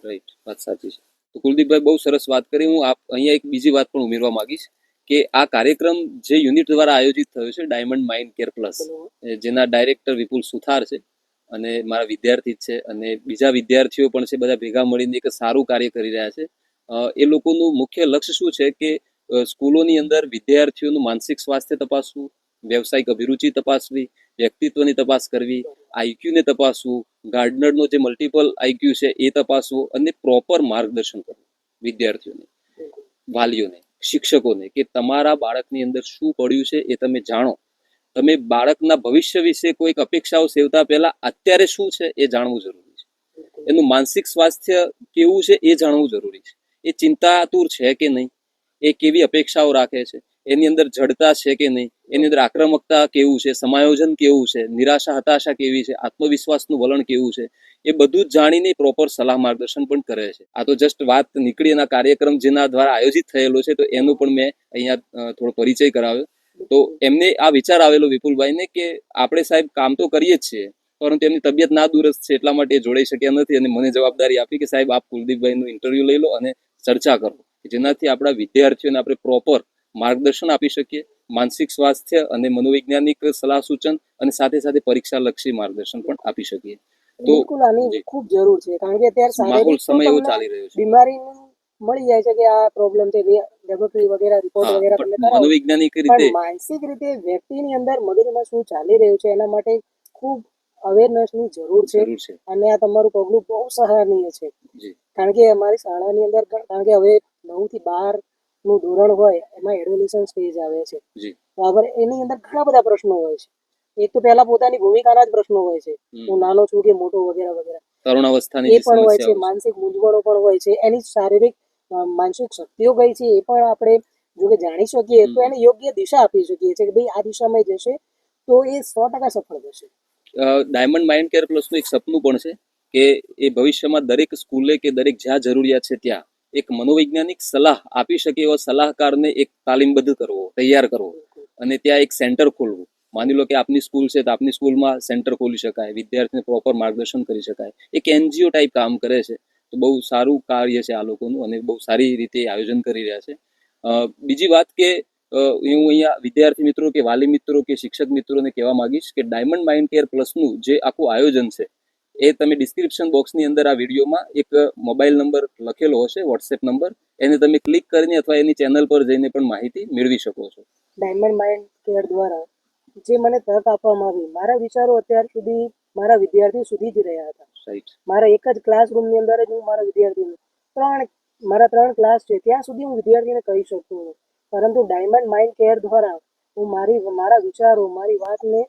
રાઈટ, વાત સાચી છે. તો કુલદીપભાઈ બહુ સરસ વાત કરી. હું અહીંયા એક બીજી વાત પણ ઉમેરવા માંગીશ કે આ કાર્યક્રમ જે યુનિટ દ્વારા આયોજિત થયો છે ડાયમંડ માઇન્ડ કેર પ્લસ, જેના ડાયરેક્ટર વિપુલ સુથાર છે અને મારા વિદ્યાર્થી જ છે અને બીજા વિદ્યાર્થીઓ પણ છે, બધા ભેગા મળીને એક સારું કાર્ય કરી રહ્યા છે. એ લોકોનું મુખ્ય લક્ષ્ય શું છે કે સ્કૂલોની અંદર વિદ્યાર્થીઓનું માનસિક સ્વાસ્થ્ય તપાસવું, વ્યવસાયિક અભિરુચિ તપાસવી, વ્યક્તિત્વની તપાસ કરવી, આઈક્યુને તપાસવું, ગાર્ડનરનો જે મલ્ટિપલ આઈક્યુ છે એ તપાસવું અને પ્રોપર માર્ગદર્શન કરવું વિદ્યાર્થીઓને, વાલીઓને, શિક્ષકોને કે તમારા બાળકની અંદર શું પડ્યું છે એ તમે જાણો. તમે બાળકના ભવિષ્ય વિશે કોઈક અપેક્ષાઓ સેવતા પહેલા અત્યારે શું છે એ જાણવું જરૂરી છે. એનું માનસિક સ્વાસ્થ્ય કેવું છે એ જાણવું જરૂરી છે. એ ચિંતાતુર છે કે નહીં, એ કેવી અપેક્ષાઓ રાખે છે, એની અંદર જડતા છે કે નહીં, એની અંદર આક્રમકતા કેવું છે, સમાયોજન કેવું છે, નિરાશા હતાશા કેવી છે, આત્મવિશ્વાસનું વલણ કેવું છે, એ બધું જ જાણીને પ્રોપર સલાહ માર્ગદર્શન પણ કરે છે. આ તો જસ્ટ વાત નીકળી એના કાર્યક્રમ જેના દ્વારા આયોજિત થયેલો છે, તો એનું પણ મેં અહીંયા થોડો પરિચય કરાવ્યો. તો એમને આ વિચાર આવેલો વિપુલભાઈને કે આપણે સાહેબ કામ તો કરીએ જ છીએ, પરંતુ એમની તબિયત ના દુરસ્ત છે એટલા માટે જોડાઈ શક્યા નથી અને મને જવાબદારી આપી કે સાહેબ આપ કુલદીપભાઈનું ઇન્ટરવ્યુ લઈ લો અને ચર્ચા કરો, જેનાથી આપણા વિદ્યાર્થીઓને આપણે પ્રોપર માર્ગદર્શન આપી શકીએ, માનસિક સ્વાસ્થ્ય અને મનોવૈજ્ઞાનિક સલાહ સૂચન અને સાથે સાથે પરીક્ષા લક્ષી માર્ગદર્શન પણ આપી શકીએ. તો બિલકુલ આની ખૂબ જરૂર છે, કારણ કે અત્યારે માહોલ શારીરિક તો સમય એવો તમને ચાલી રહ્યો છે. બીમારી મળી જાય છે કે આ પ્રોબ્લેમ છે, લેબોરેટરી વગેરે રિપોર્ટ હા, વગેરે પણ તમે કરાવો, મનોવૈજ્ઞાનિક રીતે પણ માનસિક રીતે વ્યક્તિની અંદર મગજમાં શું ચાલી રહ્યું છે એના માટે ખૂબ અવેરનેસની જરૂર છે. જરૂર છે. અને આ તમારું પગલું બહુ સરાહનીય છે. જી. કારણ કે અમારી શાળાની અંદર કારણ કે હવે 9 થી 12 નું ધોરણ હોય એમાં એડોલેશન સ્ટેજ આવે છે. જી. બરાબર, એની અંદર ઘણા બધા પ્રશ્નો હોય છે. એક તો પહેલા પોતાની ભૂમિકાના જ પ્રશ્નો હોય છે, હું નાનો છું કે મોટો વગેરે વગેરે, તરુણાવસ્થાની એ જે પણ હોય છે, સમસ્યાઓ છે, માનસિક મૂંઝવણો પણ હોય છે. એની શારીરિક માનસિક શક્તિઓ કઈ છે એ પણ આપણે જો કે જાણી શકીએ તો એને યોગ્ય દિશા આપી શકીએ છીએ કે ભાઈ આ દિશામાં જશે તો એ 100% સફળ થશે. ડાયમંડ માઇન્ડ કેર પ્લસનું એક સપનું પણ છે કે એ ભવિષ્યમાં દરેક સ્કૂલે કે દરેક જ્યાં જરૂરિયાત છે ત્યાં એક મનોવૈજ્ઞાનિક સલાહ આપી શકે એવા સલાહકારને એક તાલીમબદ્ધ કરવો, તૈયાર કરવો અને ત્યાં એક સેન્ટર ખોલવું. માની લો કે આપની સ્કૂલ છે તો આપની સ્કૂલમાં સેન્ટર ખોલી શકાય, વિદ્યાર્થીને પ્રોપર માર્ગદર્શન કરી શકાય. એક એનજીઓ ટાઈપ કામ કરે છે, તો બહુ સારું કાર્ય છે આ લોકોનું અને બહુ સારી રીતે આયોજન કરી રહ્યા છે. બીજી વાત કે હું અહીંયા વિદ્યાર્થી મિત્રો કે વાલી મિત્રો કે શિક્ષક મિત્રોને કહેવા માંગીશ કે ડાયમંડ માઇન્ડ કેર પ્લસનું જે આખું આયોજન છે એ તમે ડિસ્ક્રિપ્શન બોક્સની અંદર આ વિડીયોમાં એક મોબાઈલ નંબર લખેલો હશે, વોટ્સએપ નંબર, એને તમે ક્લિક કરીને અથવા એની ચેનલ પર જઈને પણ માહિતી મેળવી શકો છો. ડાયમંડ માઇન્ડ કેર દ્વારા જે મને તક આપવામાં આવી, મારા વિચારો અત્યાર સુધી મારા વિદ્યાર્થીઓ સુધી જ રહ્યા હતા. રાઈટ. મારા એક જ ક્લાસરૂમની અંદર જ હું મારા વિદ્યાર્થીઓ મારા 3 ક્લાસ છે ત્યાં સુધી હું વિદ્યાર્થીને કહી શકતો હતો, પરંતુ ડાયમંડ માઇન્ડ કેર દ્વારા હું મારા વિચારો, મારી વાતને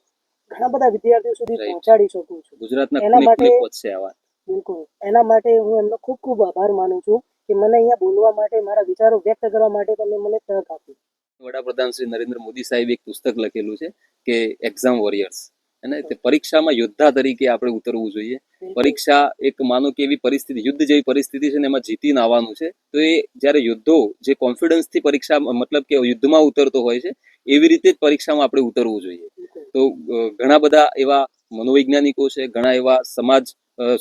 ઘણા બધા વિદ્યાર્થીઓ સુધી પહોંચાડી શકું છું. ગુજરાતના એના ખૂણે માટે ખૂણે પહોંચશે આ વાત. બિલકુલ એના માટે હું એમનો ખૂબ ખૂબ આભાર માનું છું કે મને અહીંયા બોલવા માટે, મારા વિચારો વ્યક્ત કરવા માટે તમે મને તક આપી. વડાપ્રધાન શ્રી નરેન્દ્ર મોદી સાહેબ એક પુસ્તક લખેલું છે કે એક્ઝામ વોરિયર્સ, અને તે પરીક્ષામાં યોદ્ધા તરીકે આપણે ઉતરવું જોઈએ. પરીક્ષા એક માનો કે એવી પરિસ્થિતિ, યુદ્ધ જેવી પરિસ્થિતિ છે ને એમાં જીતીને આવવાનું છે. તો એ જ્યારે યોદ્ધો જે કોન્ફિડન્સથી પરીક્ષા મતલબ કે યુદ્ધમાં ઉતરતો હોય છે એવી રીતે જ પરીક્ષામાં આપણે ઉતરવું જોઈએ. તો ઘણા બધા એવા મનોવૈજ્ઞાનિકો છે, ઘણા એવા સમાજ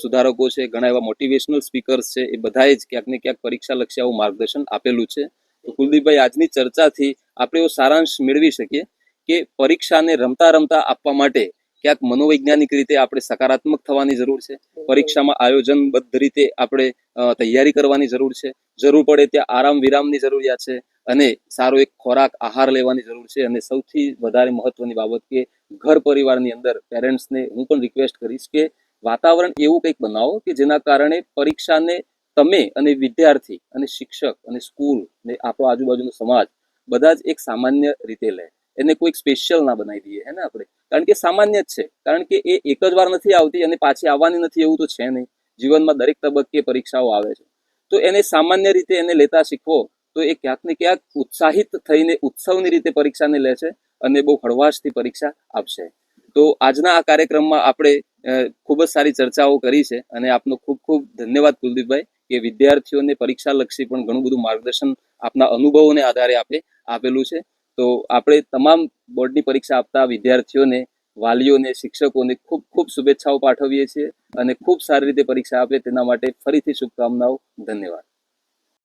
સુધારકો છે, ઘણા એવા મોટિવેશનલ સ્પીકર્સ છે, એ બધાએ જ ક્યાંક ને ક્યાંક પરીક્ષા લક્ષી આવું માર્ગદર્શન આપેલું છે. તો કુલદીપભાઈ, આજની ચર્ચાથી આપણે એવો સારાંશ મેળવી શકીએ કે પરીક્ષાને રમતા રમતા આપવા માટે ક્યાંક મનોવૈજ્ઞાનિક રીતે આપણે સકારાત્મક થવાની જરૂર છે. પરીક્ષામાં આયોજનબદ્ધ રીતે આપણે તૈયારી કરવાની જરૂર છે. જરૂર પડે ત્યાં આરામ વિરામની જરૂરિયાત છે અને સારો એક ખોરાક આહાર લેવાની જરૂર છે. અને સૌથી વધારે મહત્વની બાબત કે ઘર પરિવારની અંદર પેરેન્ટ્સને હું પણ રિક્વેસ્ટ કરીશ કે વાતાવરણ એવું કંઈક બનાવો કે જેના કારણે પરીક્ષાને તમે અને વિદ્યાર્થી અને શિક્ષક અને સ્કૂલ ને આપણો આજુબાજુનો સમાજ બધા જ એક સામાન્ય રીતે લે. એને કોઈક સ્પેશિયલ ના બનાવી દઈએ હે ને આપણે, કારણ કે સામાન્ય જ છે. કારણ કે એ એક જ વાર નથી આવતી અને પાછી આવવાની નથી એવું તો છે નહીં. જીવનમાં દરેક તબક્કે પરીક્ષાઓ આવે છે. તો એને સામાન્ય રીતે એને લેતા શીખવો તો એ ક્યાંક ને ક્યાંક ઉત્સાહિત થઈને ઉત્સવની રીતે પરીક્ષાને લે છે અને બહુ હળવાશથી પરીક્ષા આપશે. તો આજના આ કાર્યક્રમમાં આપણે ખૂબ જ સારી ચર્ચાઓ કરી છે અને આપનો ખૂબ ખૂબ ધન્યવાદ કુલદીપભાઈ કે વિદ્યાર્થીઓને પરીક્ષા લક્ષી પણ ઘણું બધું માર્ગદર્શન આપના અનુભવોને આધારે આપણે આપેલું છે. તો આપણે તમામ બોર્ડની પરીક્ષા આપતા વિદ્યાર્થીઓને, વાલીઓને, શિક્ષકોને ખૂબ ખૂબ શુભેચ્છાઓ પાઠવીએ છીએ અને ખૂબ સારી રીતે પરીક્ષા આપે તેના માટે ફરીથી શુભકામનાઓ. ધન્યવાદ.